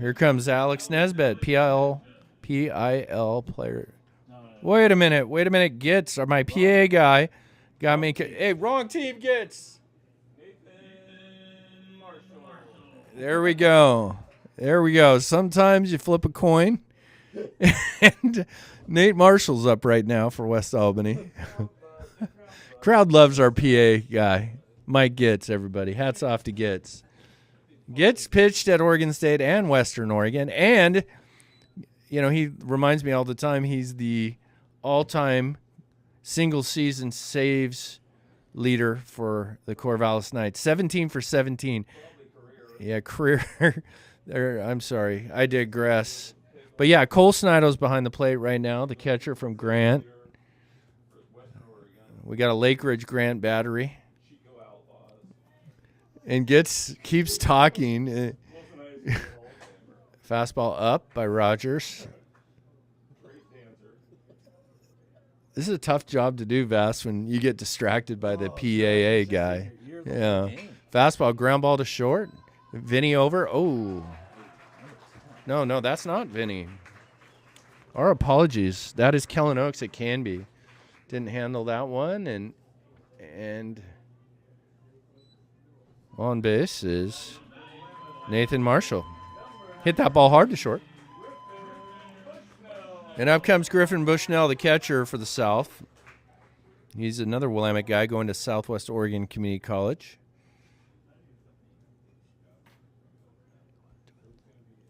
Here comes Alex Nesbitt, PIL player. Wait a minute, Gitz, or my PA guy, got me. Hey, wrong team, Gitz. There we go. Sometimes you flip a coin, and Nate Marshall's up right now for West Albany. Crowd loves our PA guy, Mike Gitz. Everybody, hats off to Gitz. Gitz pitched at Oregon State and Western Oregon, and he reminds me all the time he's the all-time single-season saves leader for the Corvallis Knights. 17 for 17. Yeah, career. There. I'm sorry. I digress. But, yeah, Cole Snido's behind the plate right now, the catcher from Grant. We got a Lake Ridge Grant battery. And keeps talking. Fastball up by Rogers. This is a tough job to do, Vass, when you get distracted by the PAA guy. Yeah. Fastball, ground ball to short. Vinny over. Oh. No, that's not Vinny. Our apologies. That is Kellen Oaks at Canby. Didn't handle that one. And on base is Nathan Marshall. Hit that ball hard to short. And up comes Griffin Bushnell, the catcher for the South. He's another Willamette guy going to Southwest Oregon Community College.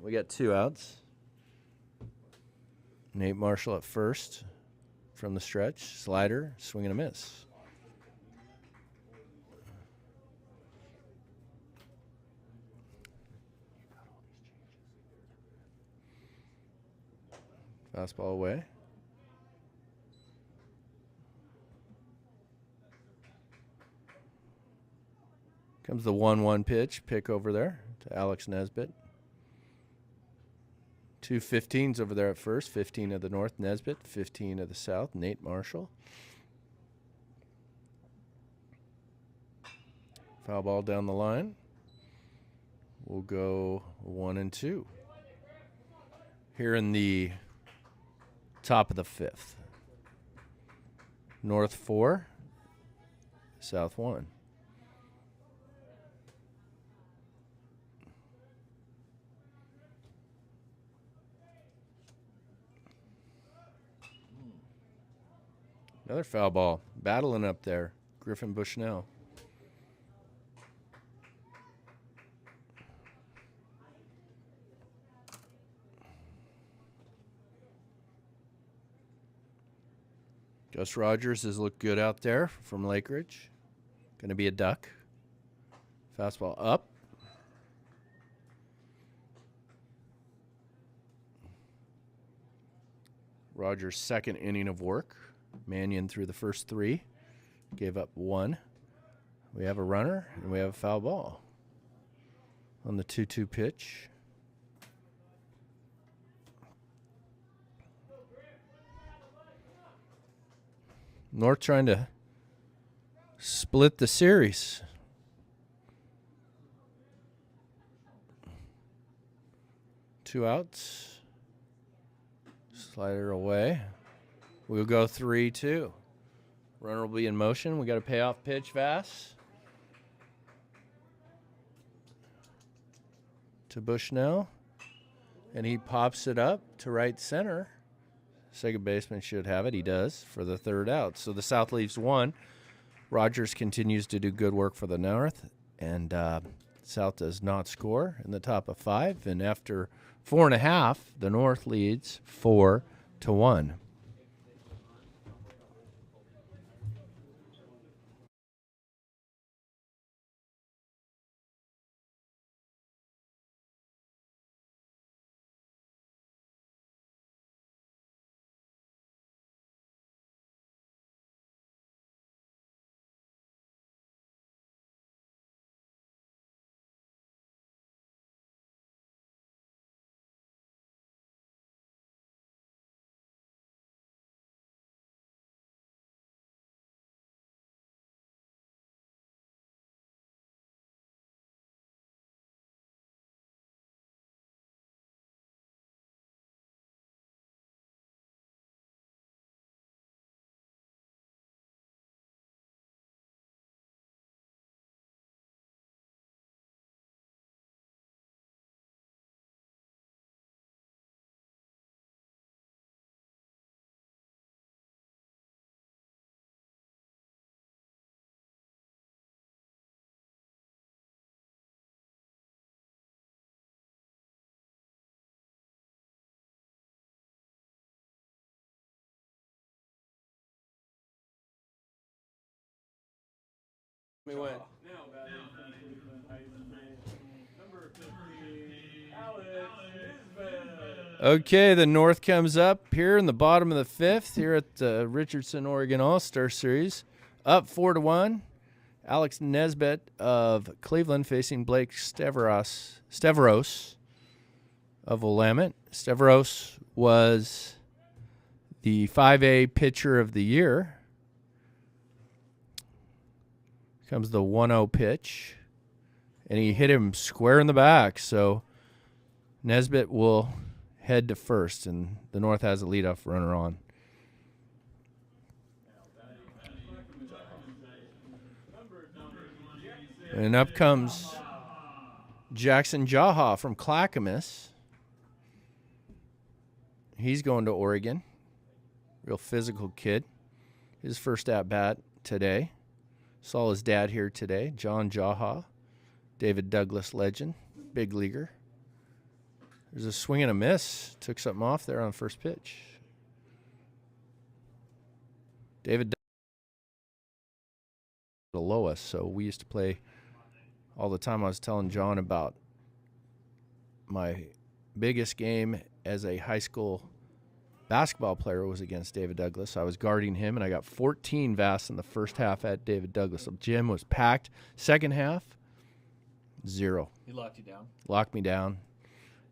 We got 2 outs. Nate Marshall at first from the stretch. Slider, swing and a miss. Fastball away. Comes the 1-1 pitch. Pick over there to Alex Nesbitt. 2 15s over there at first. 15 of the North, Nesbitt. 15 of the South, Nate Marshall. Foul ball down the line. We'll go 1-2. Here in the top of the 5th. North 4, South 1. Another foul ball. Battling up there. Griffin Bushnell. Gus Rogers has looked good out there from Lake Ridge. Going to be a duck. Fastball up. Rogers' second inning of work. Mannion threw the first 3. Gave up 1. We have a runner, and we have a foul ball on the 2-2 pitch. North trying to split the series. Two outs. Slider away. We'll go 3-2. Runner will be in motion. We got a payoff pitch, Vass. To Bushnell. And he pops it up to right center. Second baseman should have it. He does for the 3rd out. So the South leaves 1. Rogers continues to do good work for the North. And South does not score in the top of 5. And after 4.5, the North leads 4-1. We went. Now batting number 15, Alex Nisbet. Okay, the North comes up here in the bottom of the 5th here at the Richardson, Oregon All-Star Series. Up 4-1. Alex Nesbitt of Cleveland facing Blake Stavros of Willamette. Stavros was the 5A pitcher of the year. Comes the 1-0 pitch, and he hit him square in the back. So Nesbitt will head to first, and the North has a leadoff runner on. And up comes Jackson Jaha from Clackamas. He's going to Oregon. Real physical kid. His first at-bat today. Saw his dad here today, John Jaha, David Douglas legend, big leaguer. There's a swing and a miss. Took something off there on first pitch. David below us, so we used to play all the time. I was telling John about my biggest game as a high school basketball player was against David Douglas. I was guarding him, and I got 14 VAS in the first half at David Douglas. The gym was packed. Second half, 0. He locked you down. Locked me down.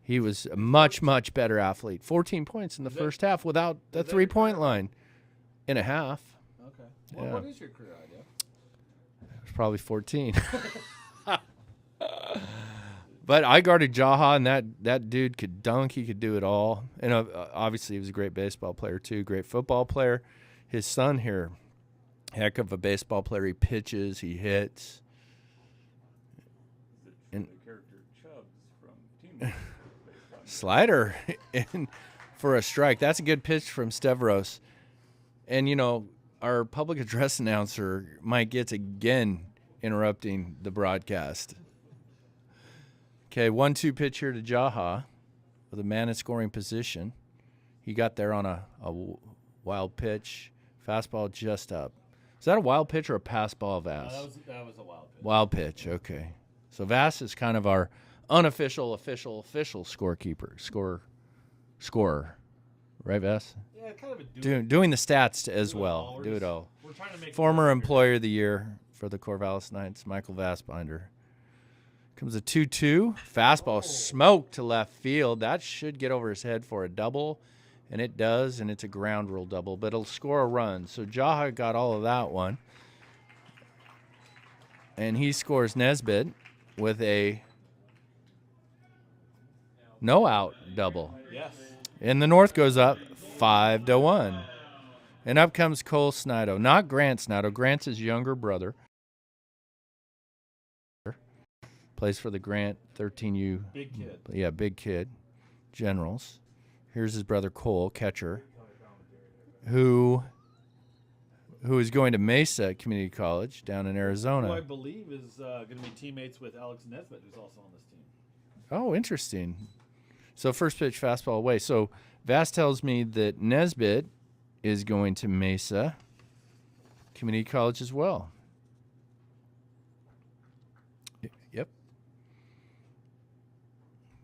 He was a much, much better athlete. 14 points in the first half without the three-point line in a half. Okay. Yeah. What is your career idea? It was probably 14. But I guarded Jaha, and that dude could dunk. He could do it all. And obviously he was a great baseball player too, great football player. His son here, heck of a baseball player. He pitches, he hits. And the character Chubbs from Team Slider in for a strike. That's a good pitch from Stavros. And, our public address announcer, Mike Gitz, again interrupting the broadcast. Okay, 1-2 pitch here to Jaha with a man in scoring position. He got there on a wild pitch. Fastball just up. Is that a wild pitch or a pass ball, Vass? That was a wild pitch. Wild pitch, okay. So Vass is kind of our unofficial, official scorer. Right, Vass? Yeah, kind of a Doing the stats as well. Do it all. We're trying to make Former Employer of the Year for the Corvallis Knights, Michael Vassbinder. Comes a 2-2. Fastball smoked to left field. That should get over his head for a double, and it does, and it's a ground rule double, but it'll score a run. So Jaha got all of that one. And he scores Nesbitt with a no-out double. Yes. And the North goes up 5-1. And up comes Cole Snido. Not Grant Snido. Grant's his younger brother. Plays for the Grant 13U. Big kid. Yeah, big kid. Generals. Here's his brother Cole, catcher, who is going to Mesa Community College down in Arizona. Who I believe is going to be teammates with Alex Nesbitt, who's also on this team. Oh, interesting. So first pitch, fastball away. So Vass tells me that Nesbitt is going to Mesa Community College as well. Yep.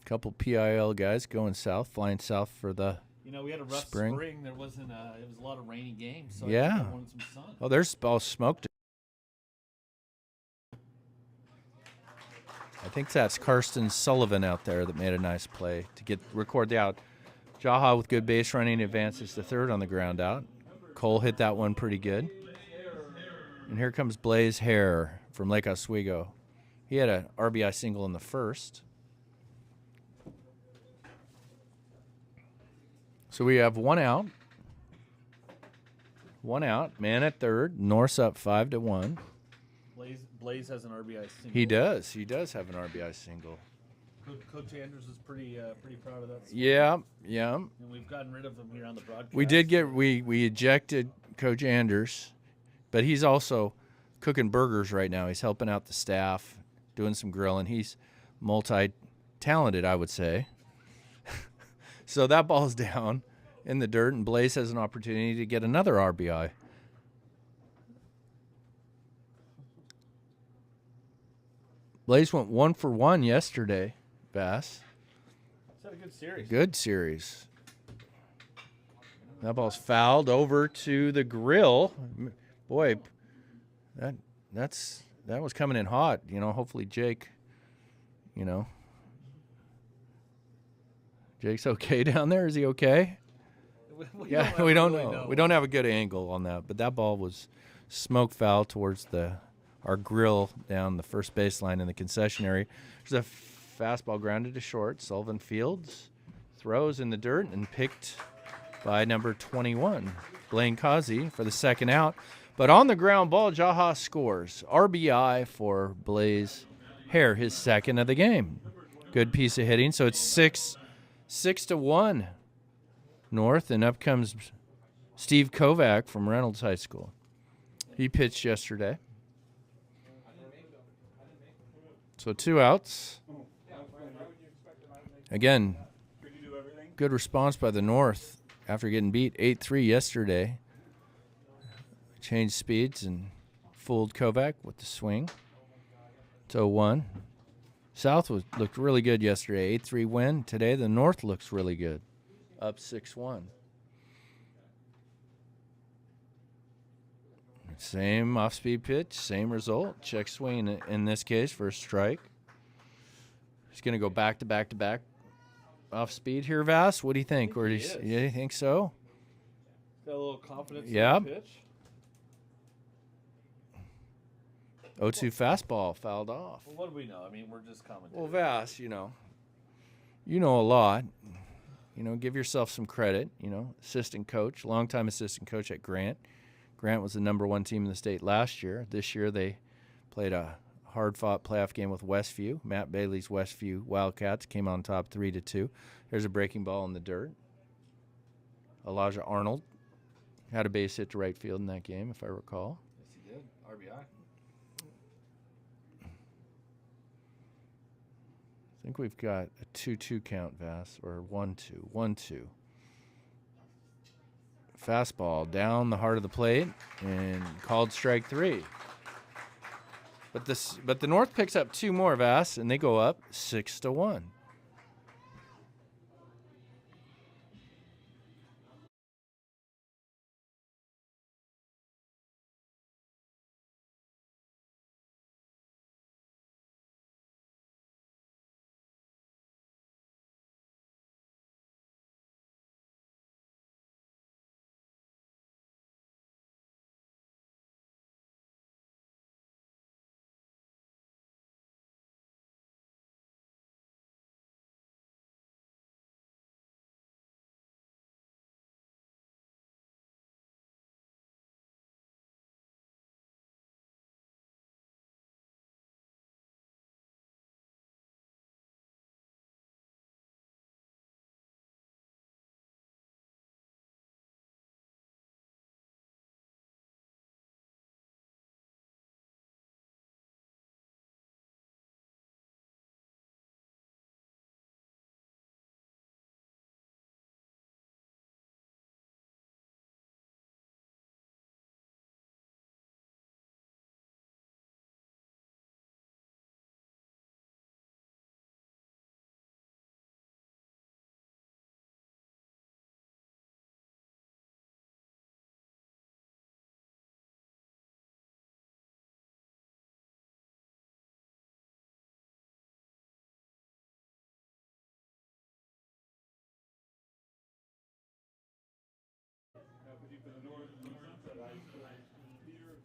Couple PIL guys going south, flying south for the We had a rough spring. There wasn't. It was a lot of rainy games. So Yeah. I think I wanted some sun. Oh, there's all smoked. I think that's Karsten Sullivan out there that made a nice play to record the out. Jaha with good base running advances to third on the ground out. Cole hit that one pretty good. And here comes Blaze Hare from Lake Oswego. He had an RBI single in the first. So we have one out. Man at third. North's up 5-1. Blaze has an RBI single. He does. He does have an RBI single. Coach Andrews is pretty proud of that. Yeah. And we've gotten rid of him here on the broadcast. We did we ejected Coach Anders, but he's also cooking burgers right now. He's helping out the staff, doing some grilling. He's multi-talented, I would say. So that ball's down in the dirt, and Blaze has an opportunity to get another RBI. Blaze went 1 for 1 yesterday, Bass. It's had a good series. Good series. That ball's fouled over to the grill. Boy, that was coming in hot. Hopefully Jake, Jake's okay down there. Is he okay? We don't know. We don't have a good angle on that, but that ball was smoke foul towards our grill down the first baseline in the concessionary. There's a fastball grounded to short. Sullivan Fields throws in the dirt and picked by number 21, Blaine Causey, for the second out. But on the ground ball, Jaha scores. RBI for Blaze Hare, his second of the game. Good piece of hitting. So it's 6-1 North, and up comes Steve Kovac from Reynolds High School. He pitched yesterday. So 2 outs. Again, good response by the North after getting beat 8-3 yesterday. Changed speeds and fooled Kovac with the swing. It's 0-1. South looked really good yesterday, 8-3 win. Today the North looks really good, up 6-1. Same off-speed pitch, same result. Check swing in this case for a strike. He's going to go back to back to back off speed here, Vass. What do you think? Or do you think so? Got a little confidence Yep. in the pitch. 0-2 fastball fouled off. Well, what do we know? I mean, we're just commenting. Well, Vass, you know a lot. Give yourself some credit. Assistant coach, longtime assistant coach at Grant. Grant was the #1 team in the state last year. This year they played a hard-fought playoff game with Westview. Matt Bailey's Westview Wildcats came on top 3-2. There's a breaking ball in the dirt. Elijah Arnold had a base hit to right field in that game, if I recall. Yes, he did. RBI. I think we've got a 2-2 count, Vass, or 1-2. 1-2. Fastball down the heart of the plate and called strike 3. But the North picks up 2 more, Vass, and they go up 6-1.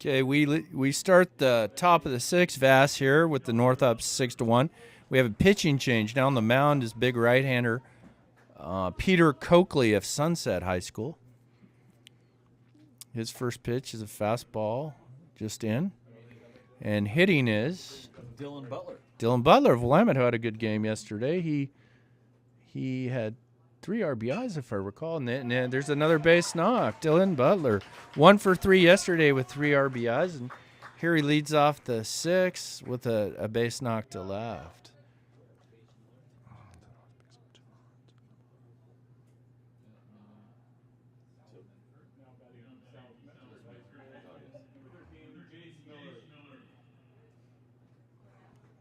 Okay, we start the top of the 6th, Vass, here with the North up 6-1. We have a pitching change. Now on the mound is big right-hander Peter Coakley of Sunset High School. His first pitch is a fastball just in. And hitting is Dylan Butler. Dylan Butler of Willamette, who had a good game yesterday. He had 3 RBIs, if I recall, and then there's another base knock. Dylan Butler, 1 for 3 yesterday with 3 RBIs, and here he leads off the 6th with a base knock to left.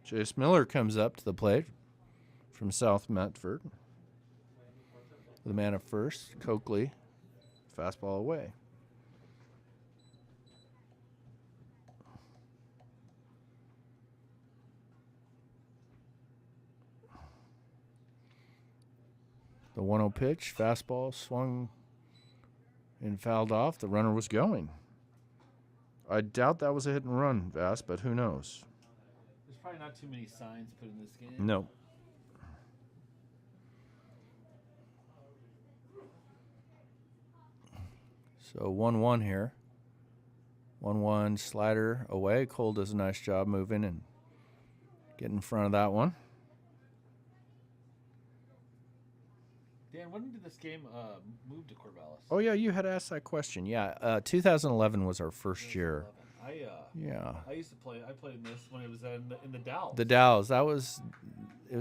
Jace Miller comes up to the plate from South Metford. The man at first, Coakley, fastball away. The 1-0 pitch, fastball swung and fouled off. The runner was going. I doubt that was a hit and run, Vass, but who knows? There's probably not too many signs put in this game. No. So 1-1 here. 1-1 slider away. Cole does a nice job moving and getting in front of that one. Dan, when did this game move to Corvallis? Oh, yeah, you had asked that question. Yeah, 2011 was our first year. I used to play. I played in this when it was in the Dows. The Dows. It was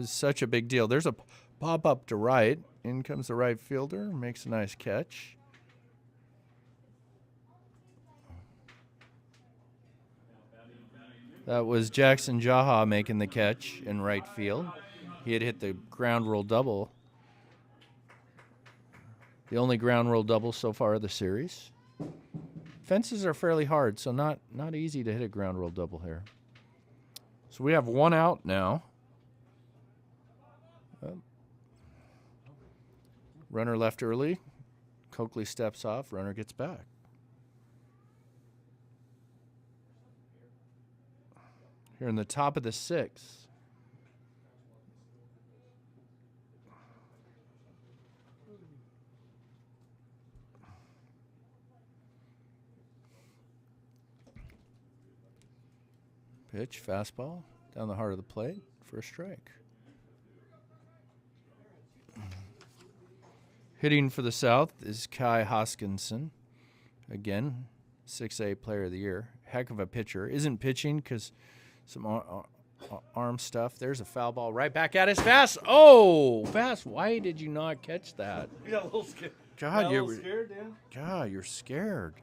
such a big deal. There's a pop up to right. In comes the right fielder. Makes a nice catch. That was Jackson Jaha making the catch in right field. He had hit the ground rule double. The only ground rule double so far of the series. Fences are fairly hard, so not easy to hit a ground rule double here. So we have one out now. Runner left early. Coakley steps off. Runner gets back. Here in the top of the 6th. Pitch, fastball, down the heart of the plate for a strike. Hitting for the South is Kai Hoskinson. Again, 6A Player of the Year. Heck of a pitcher. Isn't pitching because some arm stuff. There's a foul ball right back at his fast. Oh, fast. Why did you not catch that? You got a little scared. God, You're scared, Dan? God, you're scared.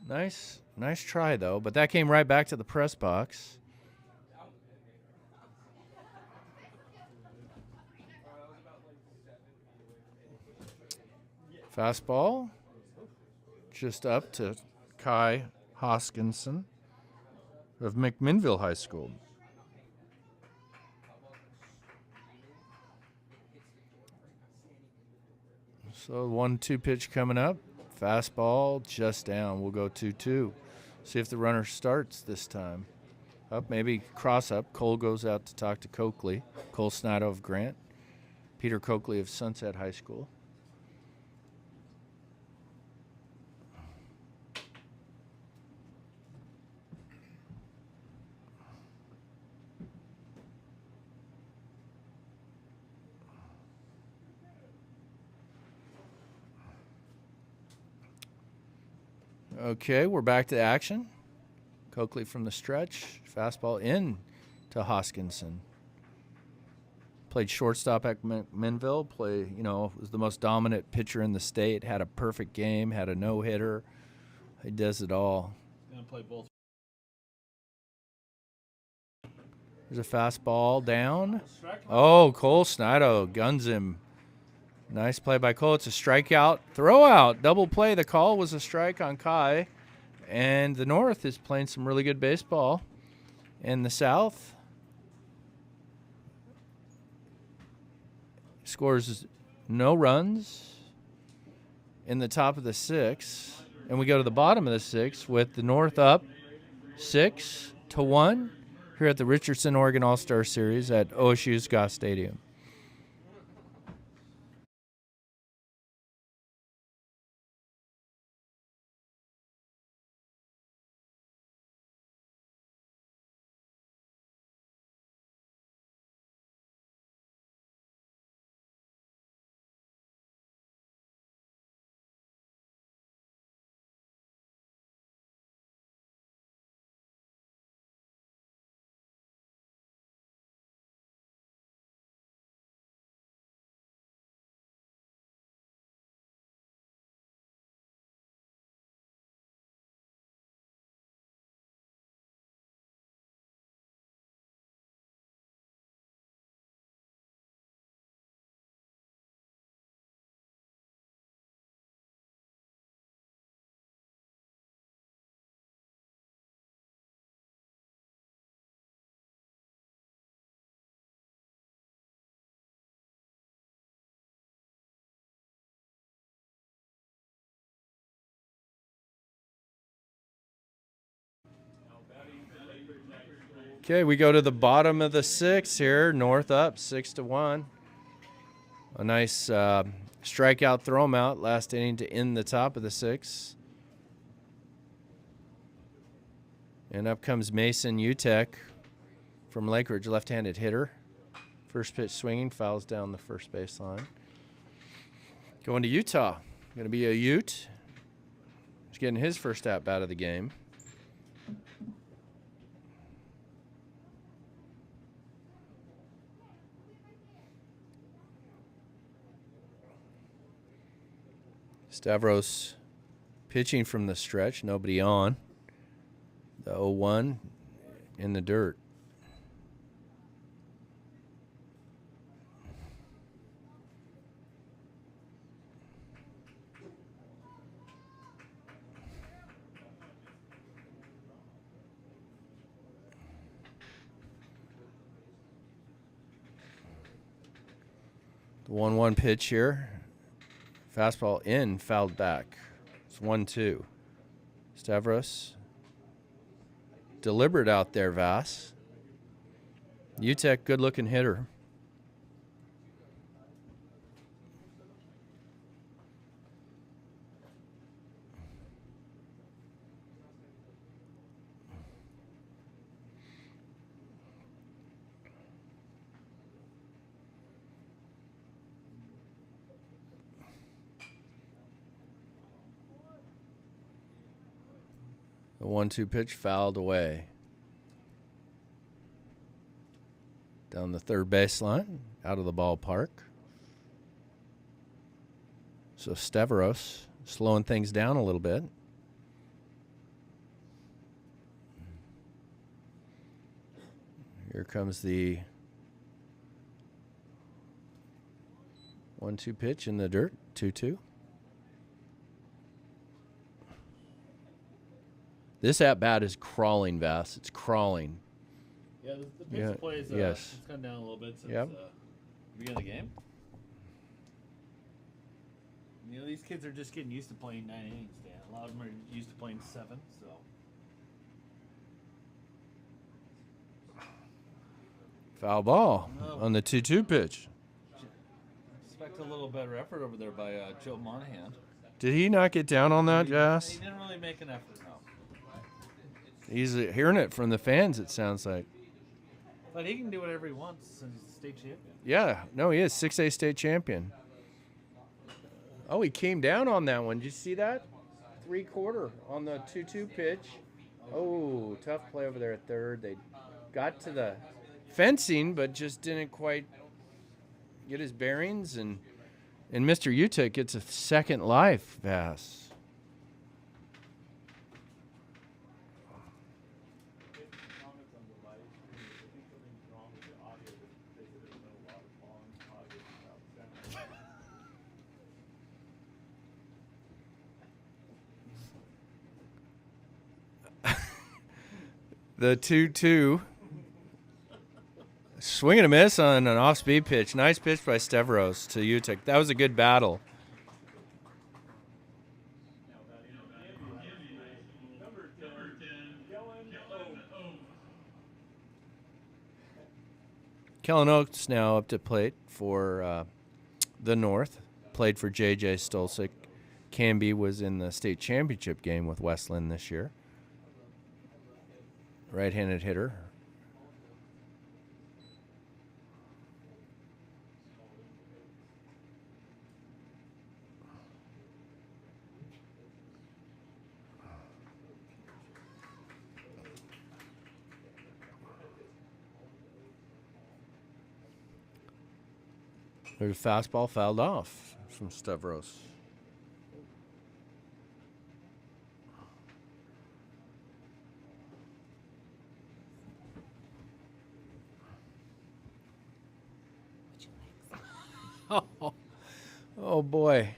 Nice try, though. But that came right back to the press box. Fastball. Just up to Kai Hoskinson of McMinnville High School. So 1-2 pitch coming up. Fastball just down. We'll go 2-2. See if the runner starts this time. Up, maybe cross up. Cole goes out to talk to Coakley. Cole Snido of Grant. Peter Coakley of Sunset High School. Okay, we're back to action. Coakley from the stretch. Fastball in to Hoskinson. Played shortstop at McMinnville. Was the most dominant pitcher in the state. Had a perfect game. Had a no-hitter. He does it all. Gonna play both. There's a fastball down. Oh, Cole Snido guns him. Nice play by Cole. It's a strikeout. Throw out. Double play. The call was a strike on Kai. And the North is playing some really good baseball. And the South scores no runs in the top of the 6th. And we go to the bottom of the 6th with the North up 6-1 here at the Richardson Oregon All-Star Series at OSU's Goss Stadium. Okay, we go to the bottom of the 6th here. North up 6-1. A nice strikeout throw 'em out last inning to end the top of the 6th. And up comes Mason Utek from Lakeridge, left-handed hitter. First pitch swinging, fouls down the first baseline. Going to Utah. Going to be a Ute. He's getting his first at-bat of the game. Stavros pitching from the stretch, nobody on. The 0-1 in the dirt. 1-1 pitch here. Fastball in, fouled back. It's 1-2. Stavros. Deliberate out there, Vass. UTEC, good-looking hitter. The 1-2 pitch fouled away. Down the third baseline, out of the ballpark. So Stavros slowing things down a little bit. Here comes the 1-2 pitch in the dirt, 2-2. This at-bat is crawling, Vass. It's crawling. Yeah, the pitch plays. Yes. It's gone down a little bit since Yep. the beginning of the game. You know, these kids are just getting used to playing 9 innings, Dan. A lot of them are used to playing 7, so. Foul ball on the 2-2 pitch. Expect a little better effort over there by Joe Monahan. Did he not get down on that, He Vass? didn't really make an effort, no. He's hearing it from the fans, it sounds like. But he can do whatever he wants since he's state champion. Yeah, no, he is 6A state champion. Oh, he came down on that one. Did you see that? 3/4 on the 2-2 pitch. Oh, tough play over there at third. They got to the fencing, but just didn't quite get his bearings. And Mr. Utah gets a second life, Vass. The 2-2. Swing and a miss on an off-speed pitch. Nice pitch by Stavros to Utek. That was a good battle. Kellen Oates now up to plate for the North. Played for J.J. Stolczyk. Canby was in the state championship game with Westland this year. Right-handed hitter. There's a fastball fouled off from Stavros. Oh boy.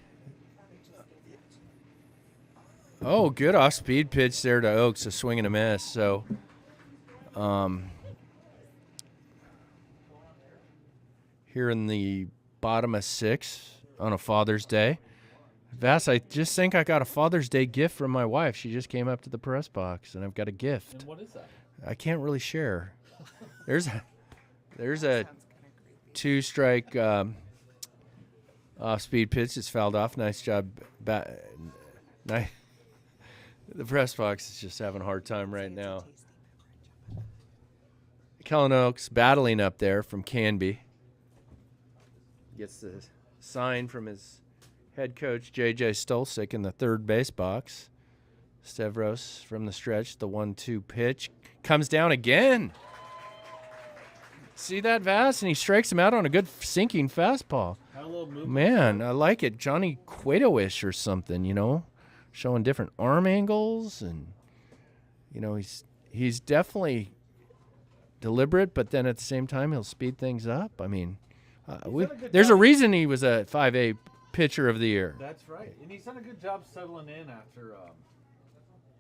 Oh, good off-speed pitch there to Oaks, a swing and a miss. So, here in the bottom of 6 on a Father's Day. Vass, I just think I got a Father's Day gift from my wife. She just came up to the press box, and I've got a gift. And what is that? I can't really share. There's a 2-strike off-speed pitch. It's fouled off. Nice job. Nice. The press box is just having a hard time right now. Kellen Oaks battling up there from Canby. Gets the sign from his head coach, J.J. Stolczyk, in the third base box. Stavros from the stretch, the 1-2 pitch. Comes down again. See that, Vass? And he strikes him out on a good sinking fastball. Had a little movement. Man, I like it. Johnny Cueto-ish or something, you know, showing different arm angles. And, you know, he's definitely deliberate, but then at the same time, he'll speed things up. I mean, there's a reason he was a 5A pitcher of the year. That's right. And he's done a good job settling in after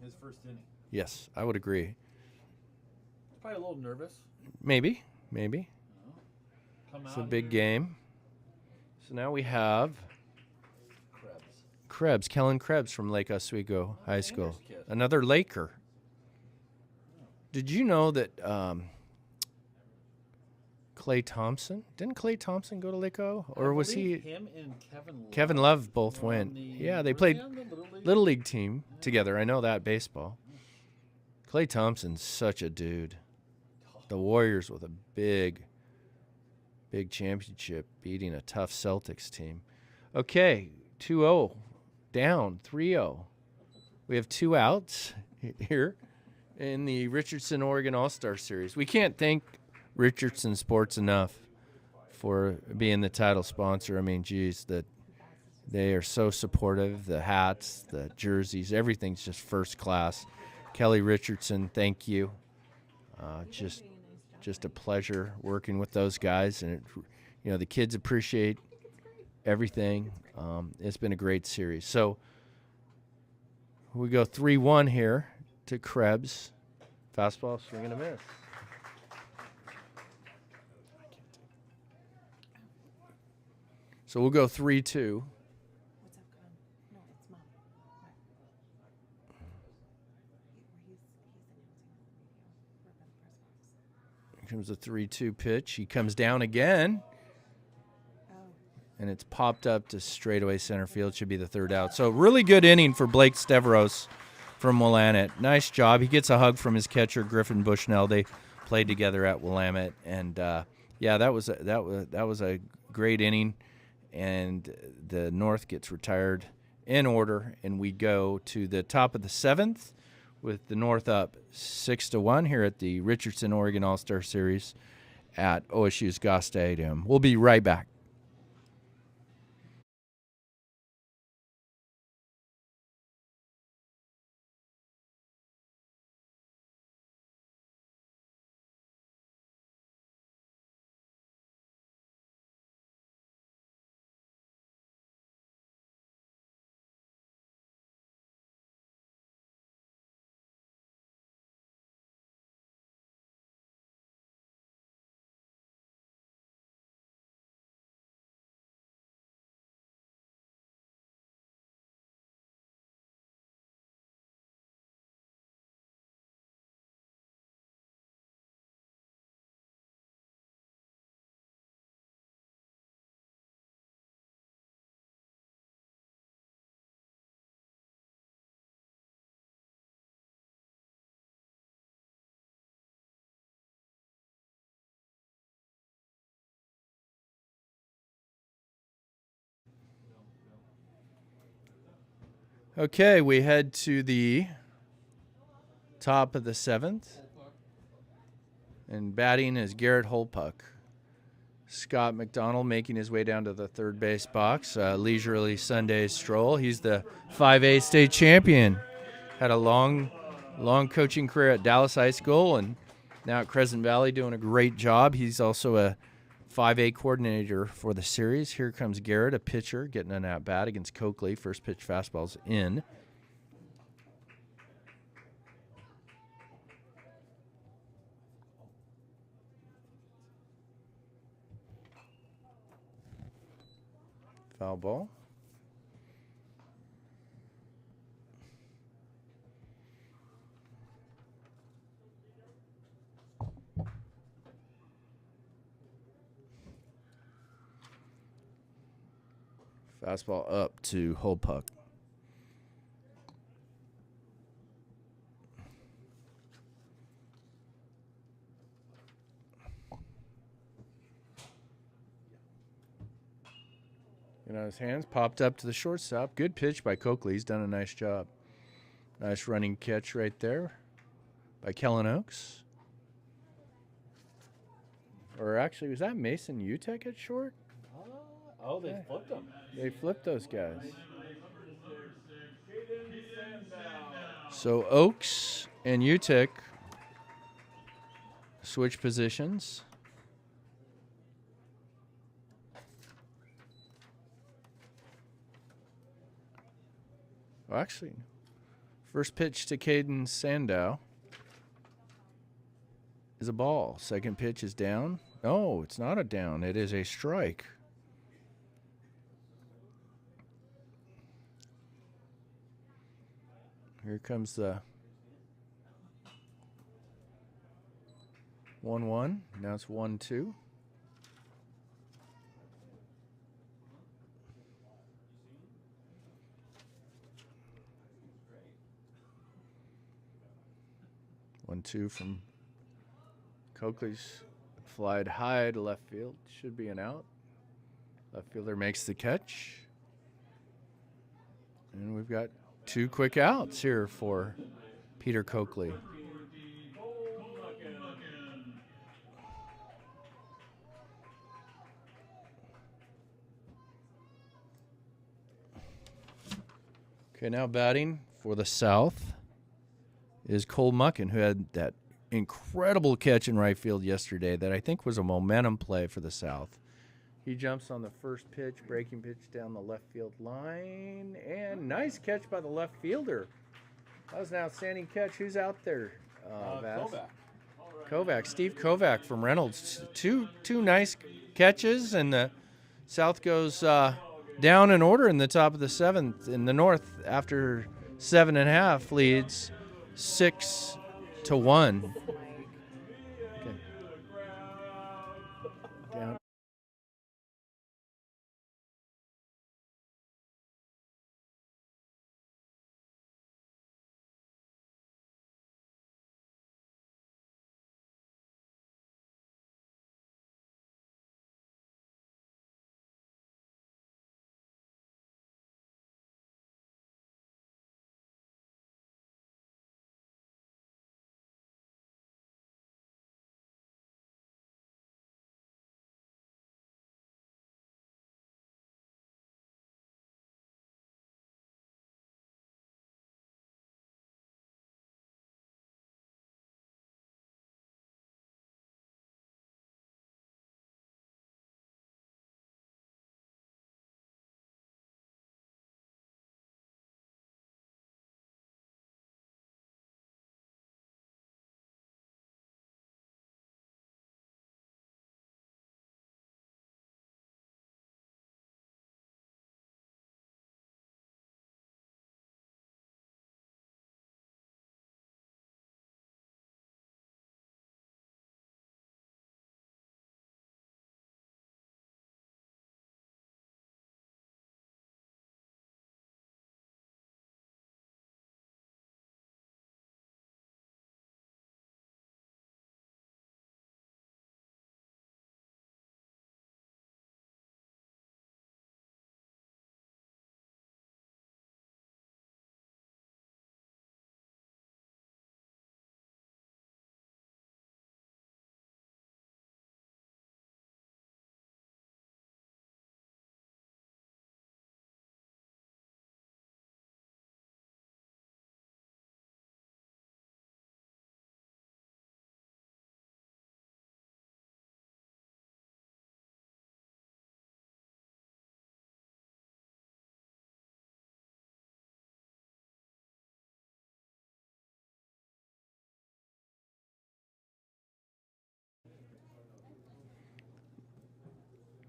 his first inning. Yes, I would agree. Probably a little nervous. Maybe. Come It's a out big here. game. So now we have Krebs, Kellen Krebs from Lake Oswego High School. Another Laker. Did you know that Clay Thompson? Didn't Clay Thompson go to Lake O? Or was he? Him and Kevin Love both were on went. the- Yeah, they were played on the Little League team together. I know that baseball. Clay Thompson's such a dude. The Warriors with a big championship, beating a tough Celtics team. Okay, 2-0, down 3-0. We have 2 outs here in the Richardson Oregon All-Star Series. We can't thank Richardson Sports enough for being the title sponsor. I mean, geez, that they are so supportive. The hats, the jerseys, everything's just first class. Kelly Richardson, thank you. Just a pleasure working with those guys, and the kids appreciate everything. It's been a great series. So we go 3-1 here to Krebs. Fastball, swing and a miss. So we'll go 3-2. What's up, Con? No, it's Mom. He's announcing. Here comes the 3-2 pitch. He comes down again. Oh. And it's popped up to straightaway center field. Should be the 3rd out. So really good inning for Blake Stavros from Willamette. Nice job. He gets a hug from his catcher, Griffin Bushnell. They played together at Willamette. And, that was a great inning. And the North gets retired in order. And we go to the top of the 7th with the North up 6-1 here at the Richardson Oregon All-Star Series at OSU's Goss Stadium. We'll be right back. Okay, we head to the top of the 7th. And batting is Garrett Holpuck. Scott McDonald making his way down to the 3rd base box. Leisurely Sunday stroll. He's the 5A state champion. Had a long coaching career at Dallas High School and now at Crescent Valley doing a great job. He's also a 5A coordinator for the series. Here comes Garrett, a pitcher, getting an at-bat against Coakley. First pitch fastball's in. Foul ball. Fastball up to Holpuck. And on his hands, popped up to the shortstop. Good pitch by Coakley. He's done a nice job. Nice running catch right there by Kellen Oakes. Or actually, was that Mason Utek at short? Oh, they flipped them. They flipped those guys. So Oakes and Utek switch positions. Well, actually, first pitch to Caden Sandow is a ball. Second pitch is down. No, it's not a down. It is a strike. Here comes the 1-1. Now it's 1-2. One, two from Coakley's flied high to left field. Should be an out. Left fielder makes the catch. And we've got 2 quick outs here for Peter Coakley. Okay, now batting for the South is Cole Muckin, who had that incredible catch in right field yesterday that I think was a momentum play for the South. He jumps on the first pitch, breaking pitch down the left field line, and nice catch by the left fielder. That was an outstanding catch. Who's out there? Vass? Kovac, Steve Kovac from Reynolds. Two nice catches, and the South goes down in order in the top of the 7th. In the North, after 7.5, leads 6-1. Okay. Down.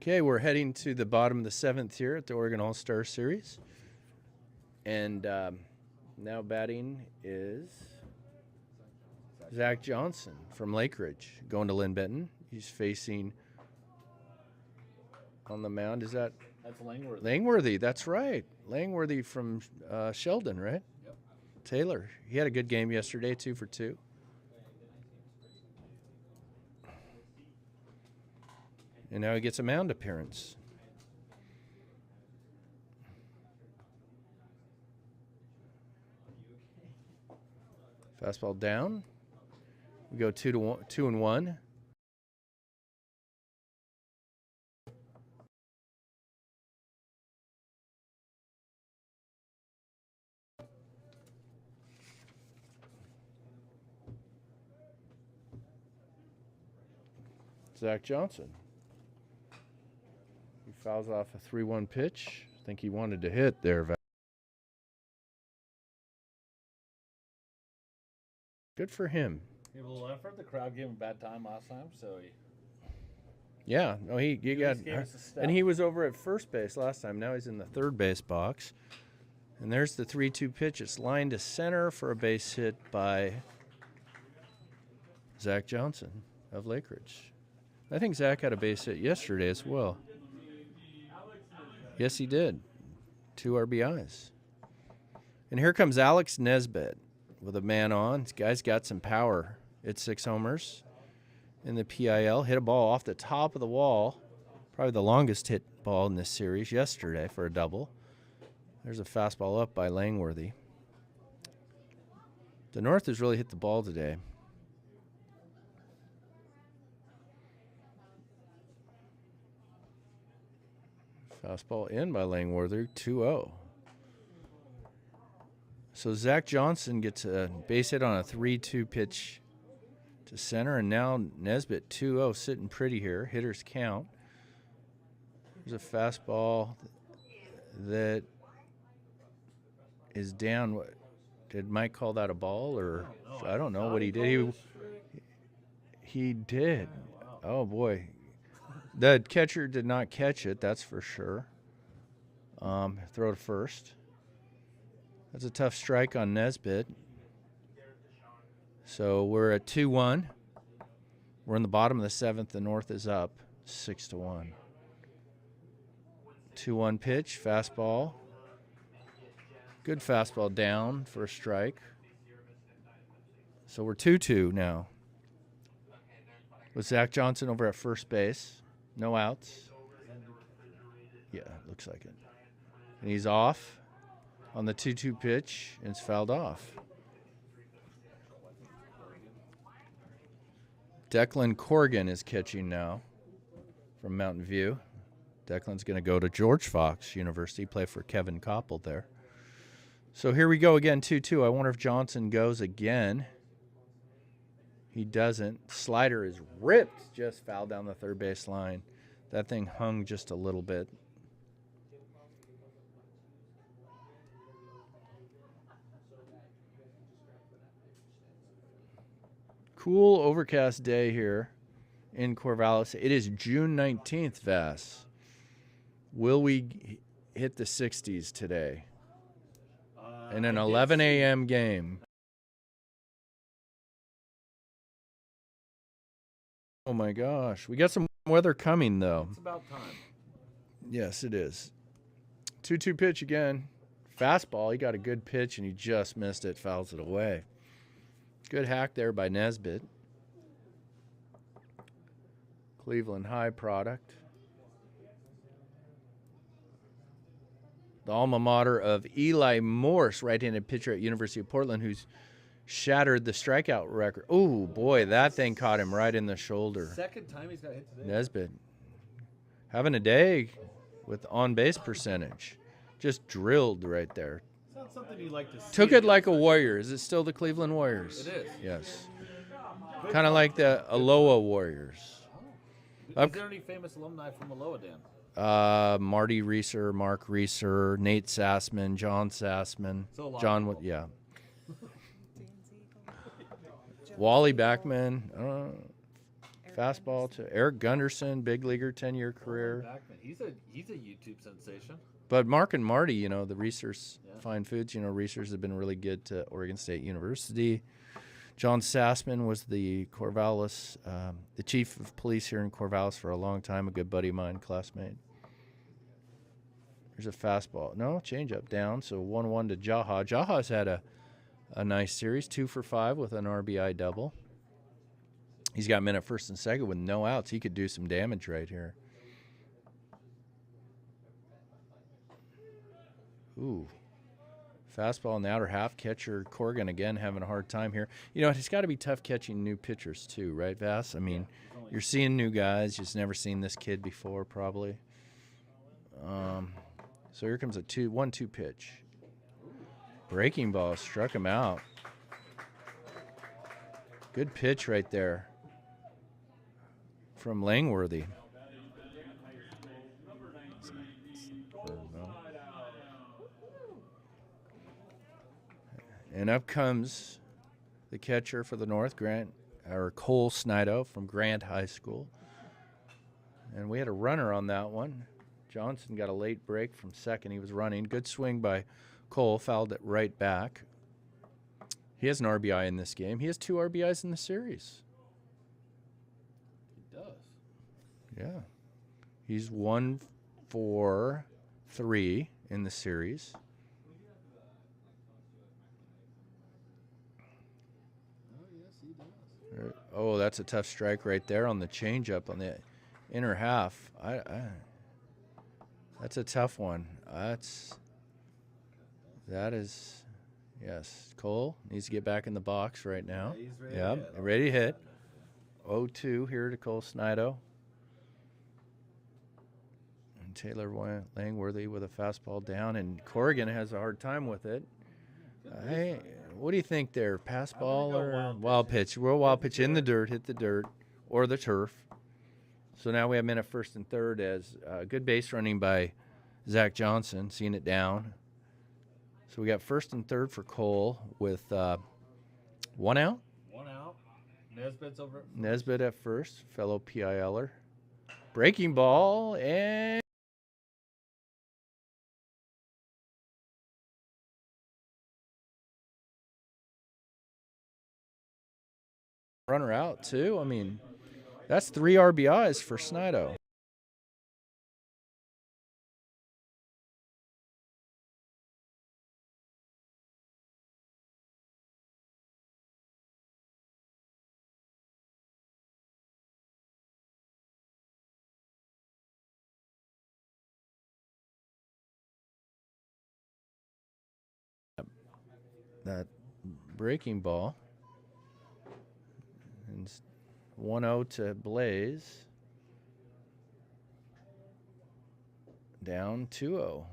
Okay, we're heading to the bottom of the 7th here at the Oregon All-Star Series. And now batting is Zach Johnson from Lake Ridge, going to Lynn Benton. He's facing on the mound. Is that? That's Langworthy. Langworthy, that's right. Langworthy from Sheldon, right? Yep. Taylor. He had a good game yesterday, 2 for 2. And now he gets a mound appearance. Fastball down. We go 2-1. Zach Johnson. He fouls off a 3-1 pitch. I think he wanted to hit there. Good for him. He had a little effort. The crowd gave him a bad time last time, so he. Yeah, no, he got, gave us a step. and he was over at first base last time. Now he's in the third base box. And there's the 3-2 pitch. It's lined to center for a base hit by Zach Johnson of Lake Ridge. I think Zach had a base hit yesterday as well. Yes, he did. 2 RBIs. And here comes Alex Nesbitt with a man on. This guy's got some power. It's 6 homers in the PIL. Hit a ball off the top of the wall. Probably the longest hit ball in this series yesterday for a double. There's a fastball up by Langworthy. The North has really hit the ball today. Fastball in by Langworthy, 2-0. So Zach Johnson gets a base hit on a 3-2 pitch to center, and now Nesbitt 2-0, sitting pretty here. Hitters count. There's a fastball that is down. What did Mike call that, a ball, or I don't know what he did. He did. Oh boy, the catcher did not catch it. That's for sure. Throw to first. That's a tough strike on Nesbitt. So we're at 2-1. We're in the bottom of the 7th. The North is up 6-1. 2-1 pitch, fastball. Good fastball down for a strike. So we're 2-2 now. With Zach Johnson over at first base. No outs. Yeah, looks like it. And he's off on the 2-2 pitch, and it's fouled off. Declan Corrigan is catching now from Mountain View. Declan's going to go to George Fox University, play for Kevin Koppel there. So here we go again, 2-2. I wonder if Johnson goes again. He doesn't. Slider is ripped, just fouled down the third base line. That thing hung just a little bit. Cool overcast day here in Corvallis. It is June 19th, Vass. Will we hit the 60s today? In an 11 a.m. game. Oh my gosh. We got some weather coming, though. It's about time. Yes, it is. 2-2 pitch again. Fastball. He got a good pitch, and he just missed it. Fouls it away. Good hack there by Nesbitt. Cleveland High product. The alma mater of Eli Morse, right-handed pitcher at University of Portland, who's shattered the strikeout record. Oh, boy, that thing caught him right in the shoulder. Second time he's got hit today. Nesbitt having a day with on-base percentage. Just drilled right there. It's not something you like to see. Took it like a Warrior. Is it still the Cleveland Warriors? It is. Yes. Kind of like the Aloha Warriors. Is there any famous alumni from Aloha, Dan? Marty Reeser, Mark Reeser, Nate Sassman, John Sassman, So a lot John, of people. yeah, Wally Backman, fastball to Eric Gunderson, big leaguer, 10-year career. Backman. He's a YouTube sensation. But Mark and Marty, you know, the Reesers, Fine Foods, you know, Reesers have been really good to Oregon State University. John Sassman was the Corvallis, the chief of police here in Corvallis for a long time, a good buddy of mine, classmate. There's a fastball. No, changeup down, so 1-1 to Jaha. Jaha's had a nice series, 2 for 5 with an RBI double. He's got men at first and second with no outs. He could do some damage right here. Ooh. Fastball in the outer half. Catcher Corrigan again having a hard time here. You know, it's got to be tough catching new pitchers too, right, Vass? I mean, you're seeing new guys. You've never seen this kid before, probably. So here comes a 1-2 pitch. Breaking ball struck him out. Good pitch right there from Langworthy. And up comes the catcher for the North, Cole Snido from Grant High School. And we had a runner on that one. Johnson got a late break from second. He was running. Good swing by Cole fouled it right back. He has an RBI in this game. He has 2 RBIs in the series. He does. Yeah. He's 1 for 3 in the series. Oh, yes, he does. Oh, that's a tough strike right there on the changeup on the inner half. That's a tough one. That is, yes. Cole needs to get back in the box right now. Yeah, he's ready to Yep, hit. ready to hit. 0-2 here to Cole Snido. And Taylor Langworthy with a fastball down, and Corrigan has a hard time with it. Hey, what do you think there? Pass ball go or wild pitch? We'll wild pitch in the dirt, hit the dirt, or the turf. So now we have men at first and third as good base running by Zach Johnson, seeing it down. So we got first and third for Cole with 1 out. 1 out. Nesbitt's over. Nesbitt at first, fellow PILer. Breaking ball and runner out too. I mean, that's 3 RBIs for Snido. That breaking ball. And 1-0 to Blaze. Down 2-0.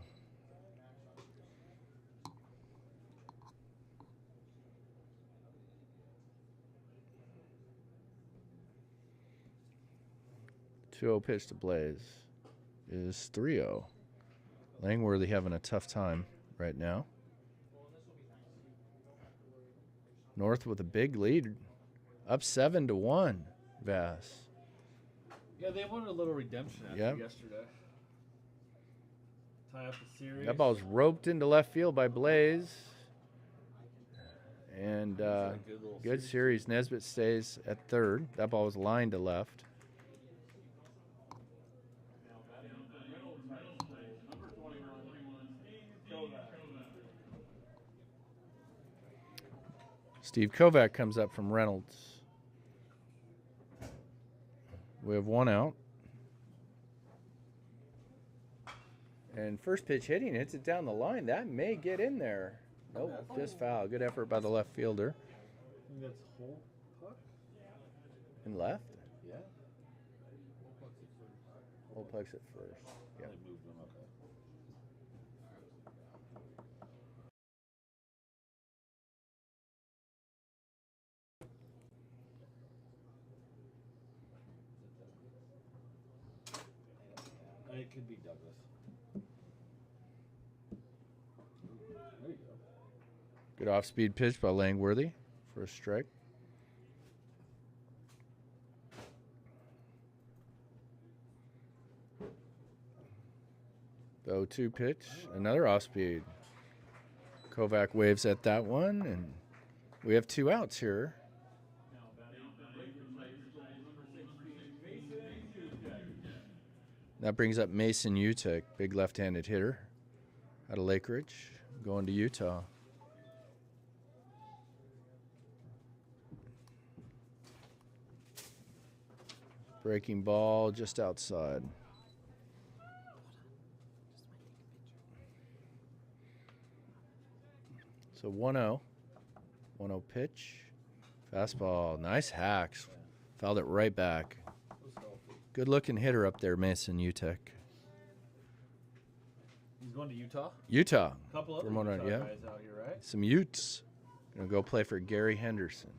Pitch to Blaze is 3-0. Langworthy having a tough time right now. North with a big lead, up 7-1. Vass. Yeah, they wanted a little redemption after Yep. yesterday. Tie up the series. That ball's roped into left field by Blaze. And a good little good series. Nesbitt stays at third. That ball was lined to left. Steve Kovac comes up from Reynolds. We have 1 out. And first pitch hitting hits it down the line. That may get in there. Nope, just foul. Good effort by the left fielder. I think that's whole puck. And left? Yeah. Old puck's at first. Yeah. They moved them up there. It could be Douglas. There you go. Good off-speed pitch by Langworthy for a strike. The 0-2 pitch, another off-speed. Kovac waves at that one, and we have 2 outs here. That brings up Mason Utek, big left-handed hitter out of Lake Ridge, going to Utah. Breaking ball just outside. So 1-0. 1-0 pitch. Fastball. Nice hacks. Fouled it right back. Good looking hitter up there, Mason Utek. He's going to Utah. Utah. A couple other Vermont, Utah yeah. guys out here, right? Some Utes. Gonna go play for Gary Henderson,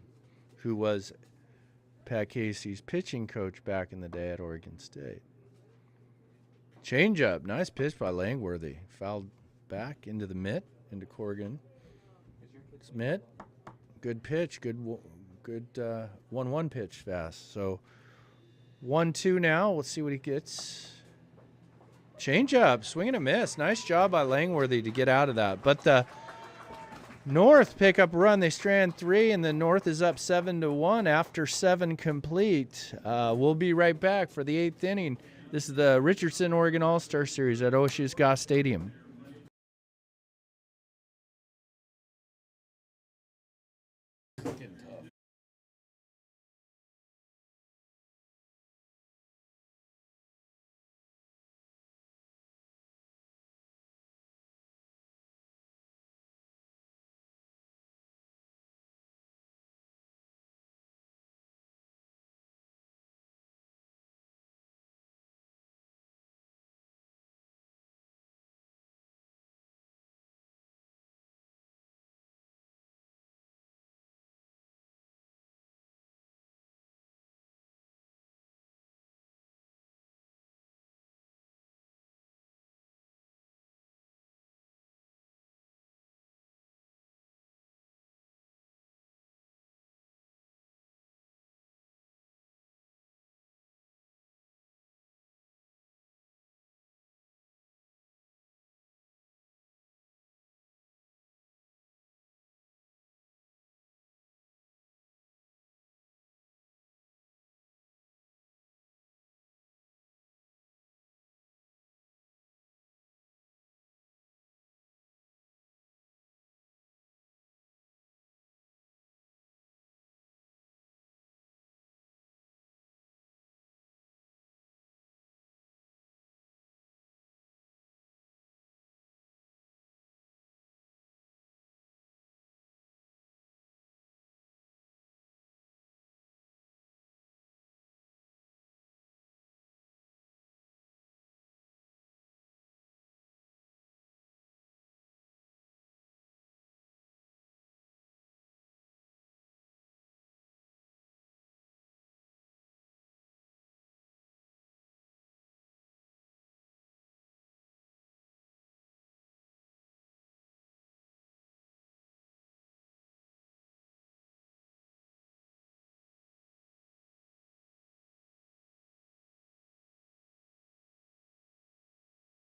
who was Pat Casey's pitching coach back in the day at Oregon State. Changeup. Nice pitch by Langworthy. Fouled back into the mitt, into Corrigan. Mitt. Good pitch. Good 1-1 pitch fast. So 1-2 now. Let's see what he gets. Change up, swing and a miss. Nice job by Langworthy to get out of that. But the North pick up a run. They strand 3, and the North is up 7-1 after 7 complete. We'll be right back for the 8th inning. This is the Richardson Oregon All-Star Series at Oshkosh Stadium.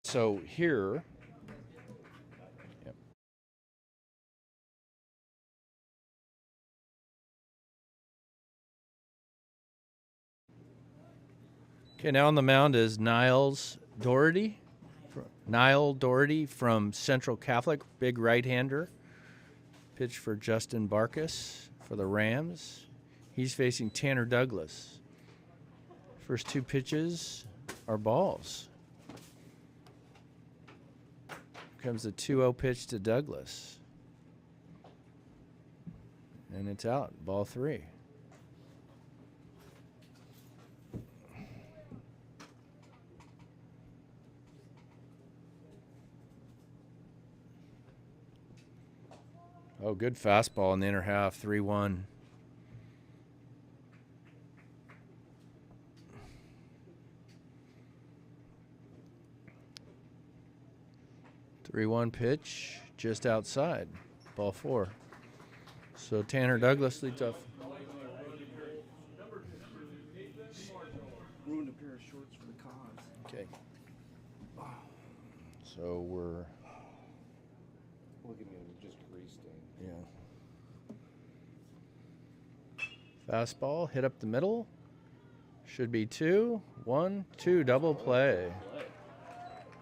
So here, okay, now on the mound is Niall Doherty from Central Catholic, big right-hander. Pitch for Justin Barkus for the Rams. He's facing Tanner Douglas. First 2 pitches are balls. Comes the 2-0 pitch to Douglas. And it's out, ball 3. Oh, good fastball in the inner half, 3-1. Three-one pitch, just outside, ball 4. So Tanner Douglas leads off. Ruined a pair of shorts for the cause. Okay. So we're, Look at me, just grease stain. yeah. Fastball, hit up the middle. Should be 2. 1, 2, double play.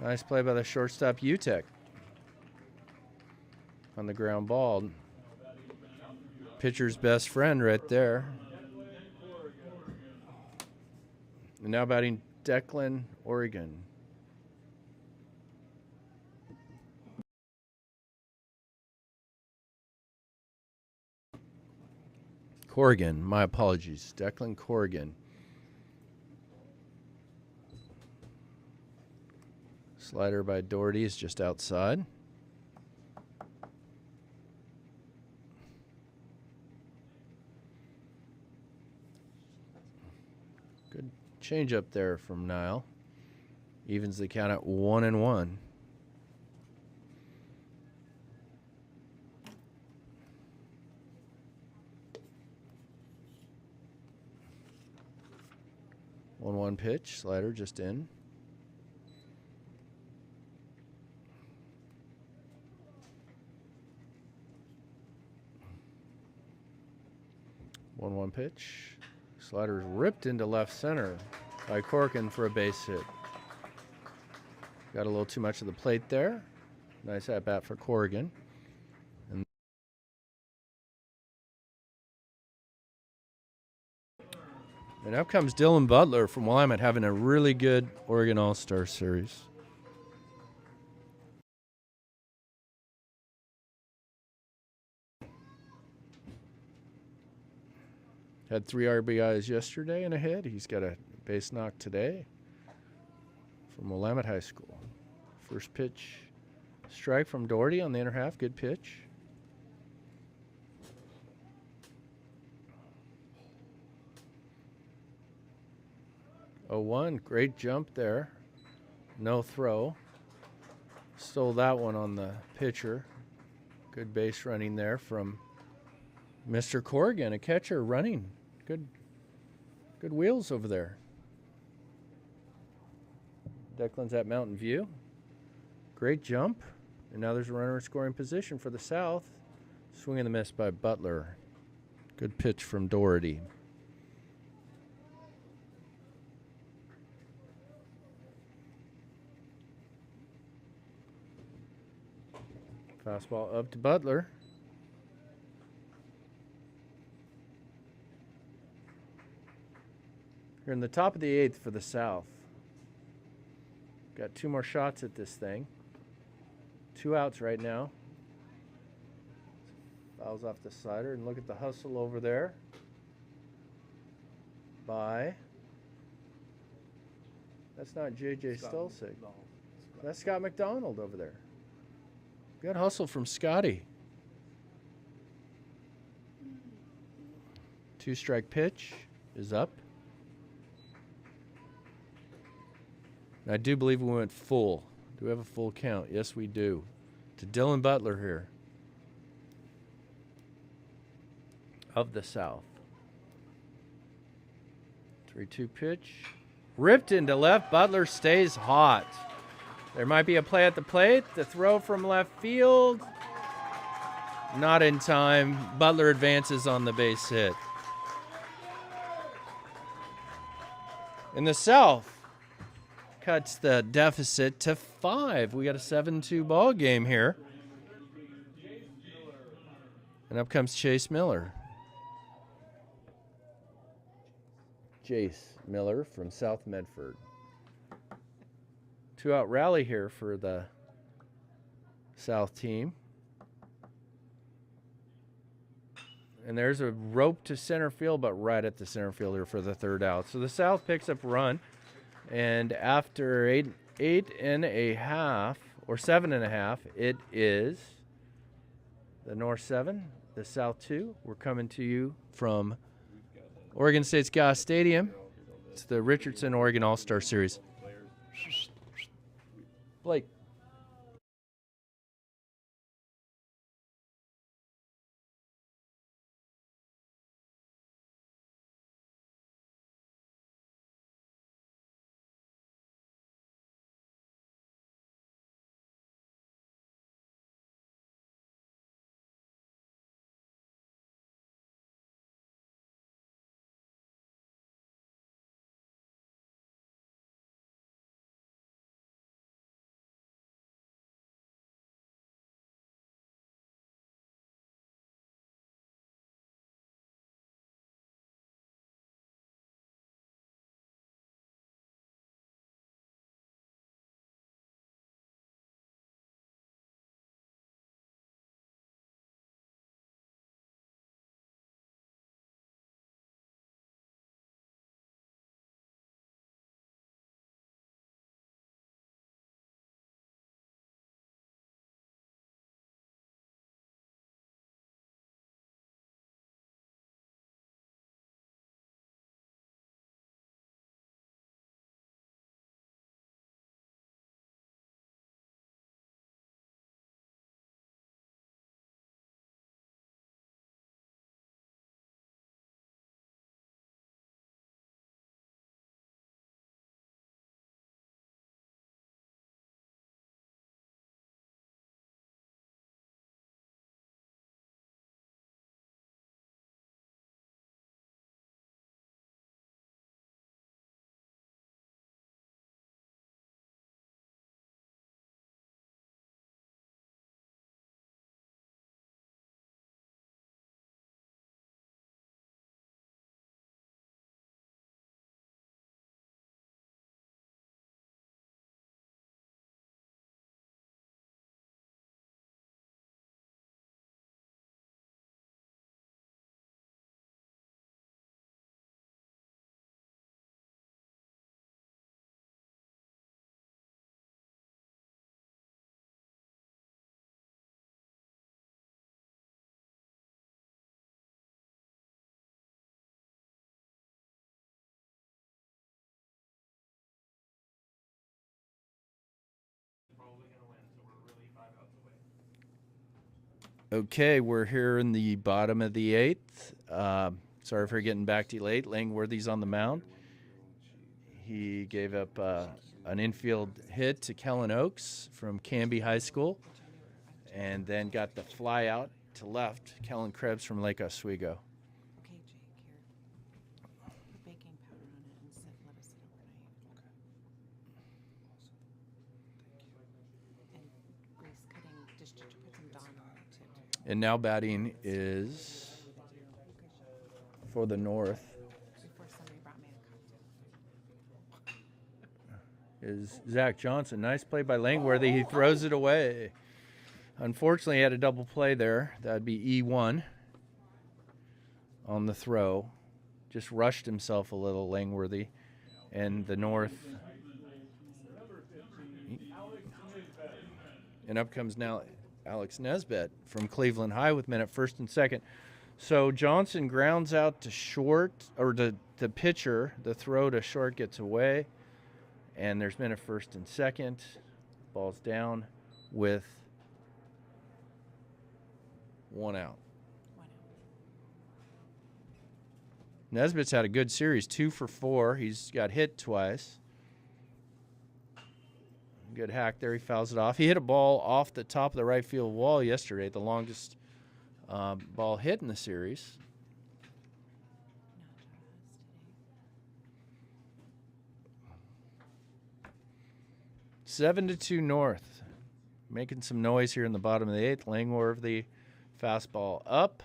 Nice play by the shortstop, Utek. On the ground ball. Pitcher's best friend right there. And now batting Declan, Oregon. Corrigan, my apologies. Declan Corrigan. Slider by Doherty is just outside. Good change up there from Niall. Evens the count at 1-1. One pitch, slider just in. 1-1 pitch. Slider's ripped into left center by Corkin for a base hit. Got a little too much of the plate there. Nice at bat for Corrigan. And up comes Dylan Butler from Willamette, having a really good Oregon All-Star Series. Had 3 RBIs yesterday and a hit. He's got a base knock today from Willamette High School. First pitch, strike from Doherty on the inner half. Good pitch. Oh, 1, great jump there. No throw. Stole that one on the pitcher. Good base running there from Mr. Corrigan, a catcher running. Good wheels over there. Declan's at Mountain View. Great jump. And now there's a runner in scoring position for the South. Swing and a miss by Butler. Good pitch from Doherty. Fastball up to Butler. You're in the top of the 8th for the South. Got 2 more shots at this thing. 2 outs right now. Fouls off the slider, and look at the hustle over there by, that's not J.J. Stolzig. That's Scott McDonald over there. Good hustle from Scotty. 2-strike pitch is up. I do believe we went full. Do we have a full count? Yes, we do. To Dylan Butler here of the South. 3-2 pitch. Ripped into left. Butler stays hot. There might be a play at the plate. The throw from left field. Not in time. Butler advances on the base hit. In the South, cuts the deficit to 5. We got a 7-2 ball game here. And up comes Chase Miller. Jace Miller from South Medford. 2-out rally here for the South team. And there's a rope to center field, but right at the center fielder for the 3rd out. So the South picks up a run. And after 8.5 or 7.5, it is the North 7, the South 2. We're coming to you from Oregon State's Gas Stadium. It's the Richardson Oregon All-Star Series. Blake. Okay, we're here in the bottom of the 8th. Sorry for getting back to you late. Langworthy's on the mound. He gave up an infield hit to Kellen Oakes from Canby High School, and then got the fly out to left, Kellen Krebs from Lake Oswego. Okay, Jake, here. Put baking powder on it and let it sit overnight. And grease cutting dish detergent. Put some Dawn on it too. And now batting is for the North Before somebody brought me a cocktail. is Zach Johnson. Nice play by Langworthy. He throws it away. Unfortunately, he had a double play there. That'd be E1 on the throw. Just rushed himself a little, Langworthy. And the North. And up comes now Alex Nesbitt from Cleveland High with men at first and second. So Johnson grounds out to short, or to the pitcher. The throw to short gets away. And there's men at first and second. Ball's down with 1 out. Nesbitt's had a good series, 2 for 4. He's got hit twice. Good hack there. He fouls it off. He hit a ball off the top of the right field wall yesterday, the longest ball hit in the series. 7-2 North. Making some noise here in the bottom of the 8th. Langworthy fastball up.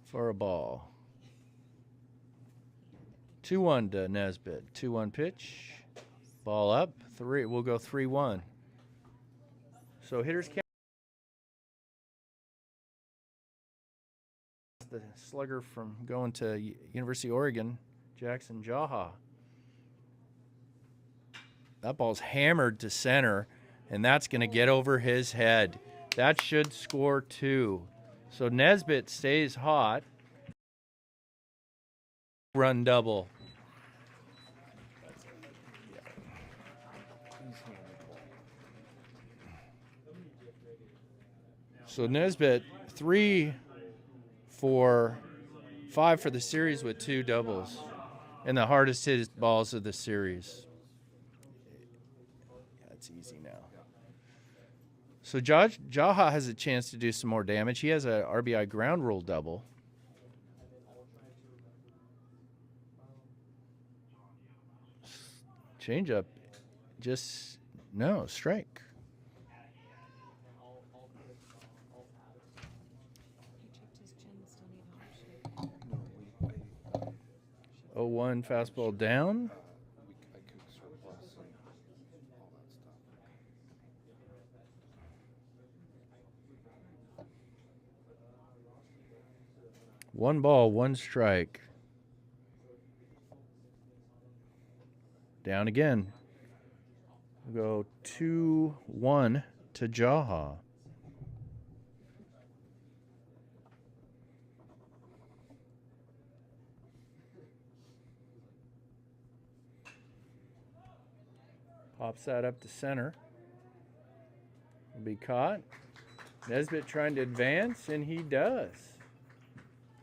For a ball. 2-1 to Nesbitt. 2-1 pitch. Ball up. 3. We'll go 3-1. So hitters count. The slugger from going to University of Oregon, Jackson Jaha. That ball's hammered to center, and that's going to get over his head. That should score 2. So Nesbitt stays hot. Run double. So Nesbitt 3 for 5 for the series with 2 doubles, and the hardest hit balls of the series. That's easy now. So Jaha has a chance to do some more damage. He has a RBI ground rule double. Changeup, just no strike. He checked his chin, still need help. 0-1 fastball down. I cook surplus and all that stuff. 1 ball, 1 strike. Down again. We'll go 2-1 to Jaha. Pops that up to center. Will be caught. Nesbitt trying to advance, and he does.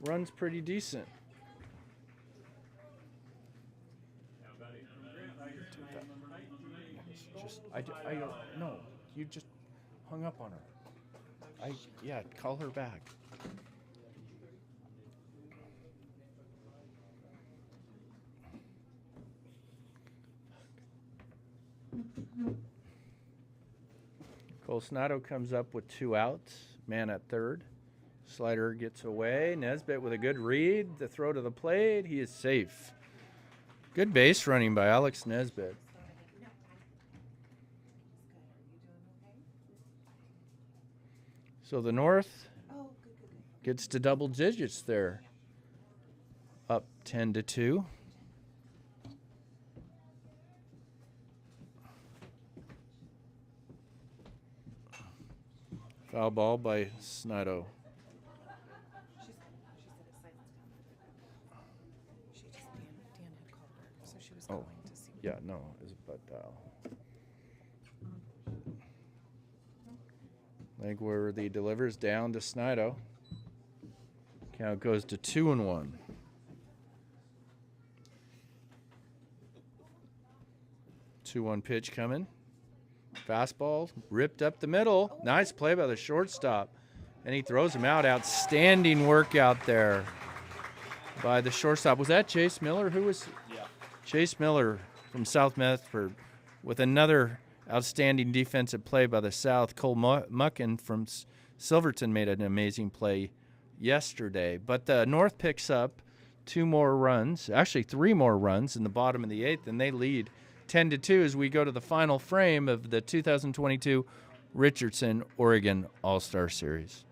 Runs pretty decent. I don't know. You just hung up on her. Yeah, call her back. Cole Snotto comes up with 2 outs. Man at third. Slider gets away. Nesbitt with a good read. The throw to the plate. He is safe. Good base running by Alex Nesbitt. So the North gets to double digits there. Up 10-2. Foul ball by Snotto. Dan had called her, so she was Oh, going to see. yeah, no, but pal. Langworthy delivers down to Snido. Count goes to 2-1. Two-one pitch coming. Fastball ripped up the middle. Nice play by the shortstop. And he throws him out. Outstanding work out there by the shortstop. Was that Chase Miller? Who was? Yeah. Chase Miller from South Medford with another outstanding defensive play by the South. Cole Muckin from Silverton made an amazing play yesterday. But the North picks up 2 more runs, actually 3 more runs in the bottom of the 8th, and they lead 10-2 as we go to the final frame of the 2022 Richardson Oregon All-Star Series.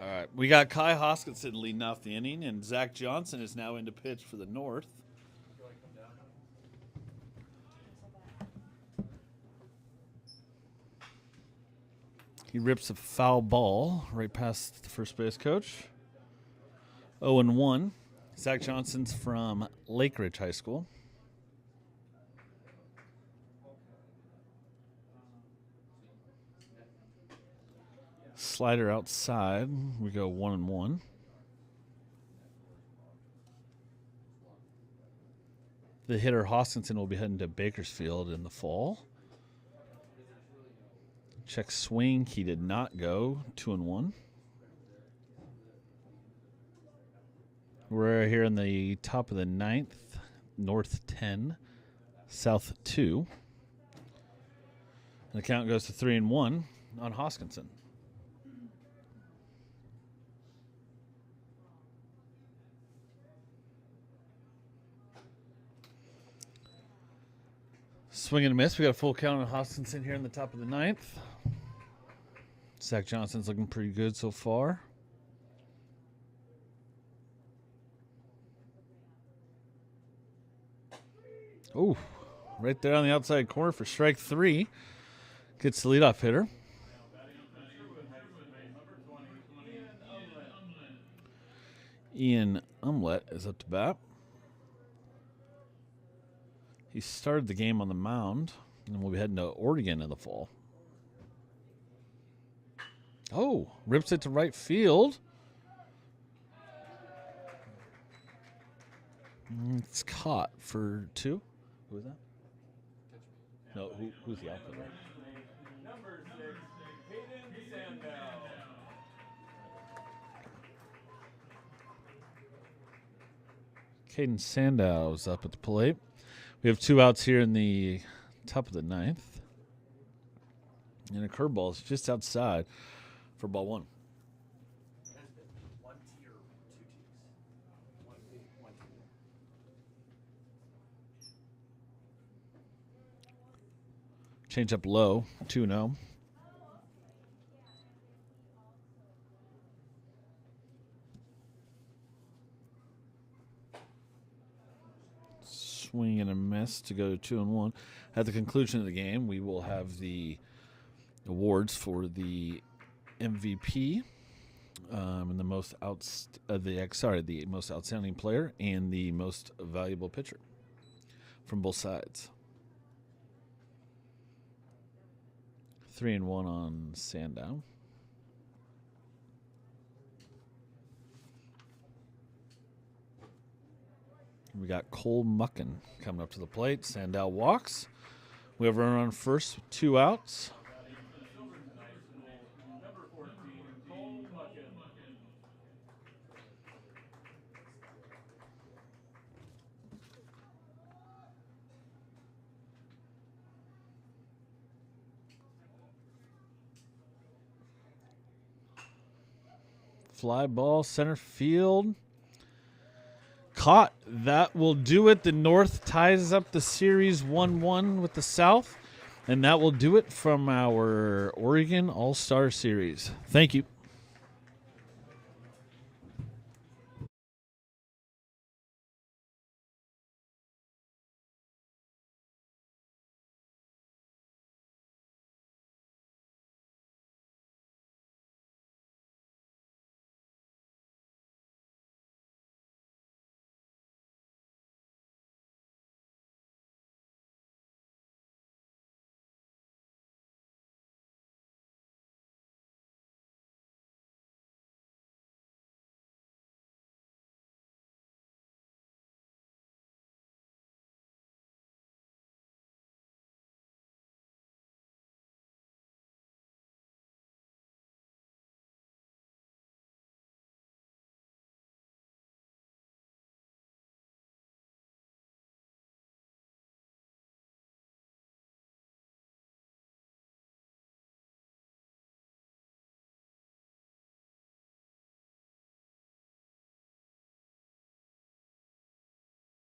All right, we got Kai Hoskinson leading off the inning, and Zach Johnson is now in to pitch for the North. He rips a foul ball right past the first base coach. 0-1. Zach Johnson's from Lake Ridge High School. Slider outside. We go 1-1. The hitter Hoskinson will be heading to Bakersfield in the fall. Check swing. He did not go. 2-1. We're here in the top of the 9th. North 10, South 2. And the count goes to 3-1 on Hoskinson. Swing and a miss. We got a full count on Hoskinson here in the top of the 9th. Zach Johnson's looking pretty good so far. Oh, right there on the outside corner for strike 3. Gets the leadoff hitter. Ian Umlet is up to bat. He started the game on the mound, and we'll be heading to Oregon in the fall. Oh, rips it to right field. It's caught for 2. Who was that? No, who's the outfielder? Number 6, Hayden Sandow. Caden Sandow's up at the plate. We have 2 outs here in the top of the 9th. And a curveball is just outside for ball 1. One tee or 2 tees? One tee. Change up low, 2-0. Swing and a miss to go to 2-1. At the conclusion of the game, we will have the awards for the MVP and the most the most outstanding player and the most valuable pitcher from both sides. 3-1 on Sandow. We got Cole Muckin coming up to the plate. Sandow walks. We have a runner on first with 2 outs. Number 14, Cole Muckin. Fly ball, center field. Caught. That will do it. The North ties up the series 1-1 with the South. And that will do it from our Oregon All-Star Series. Thank you.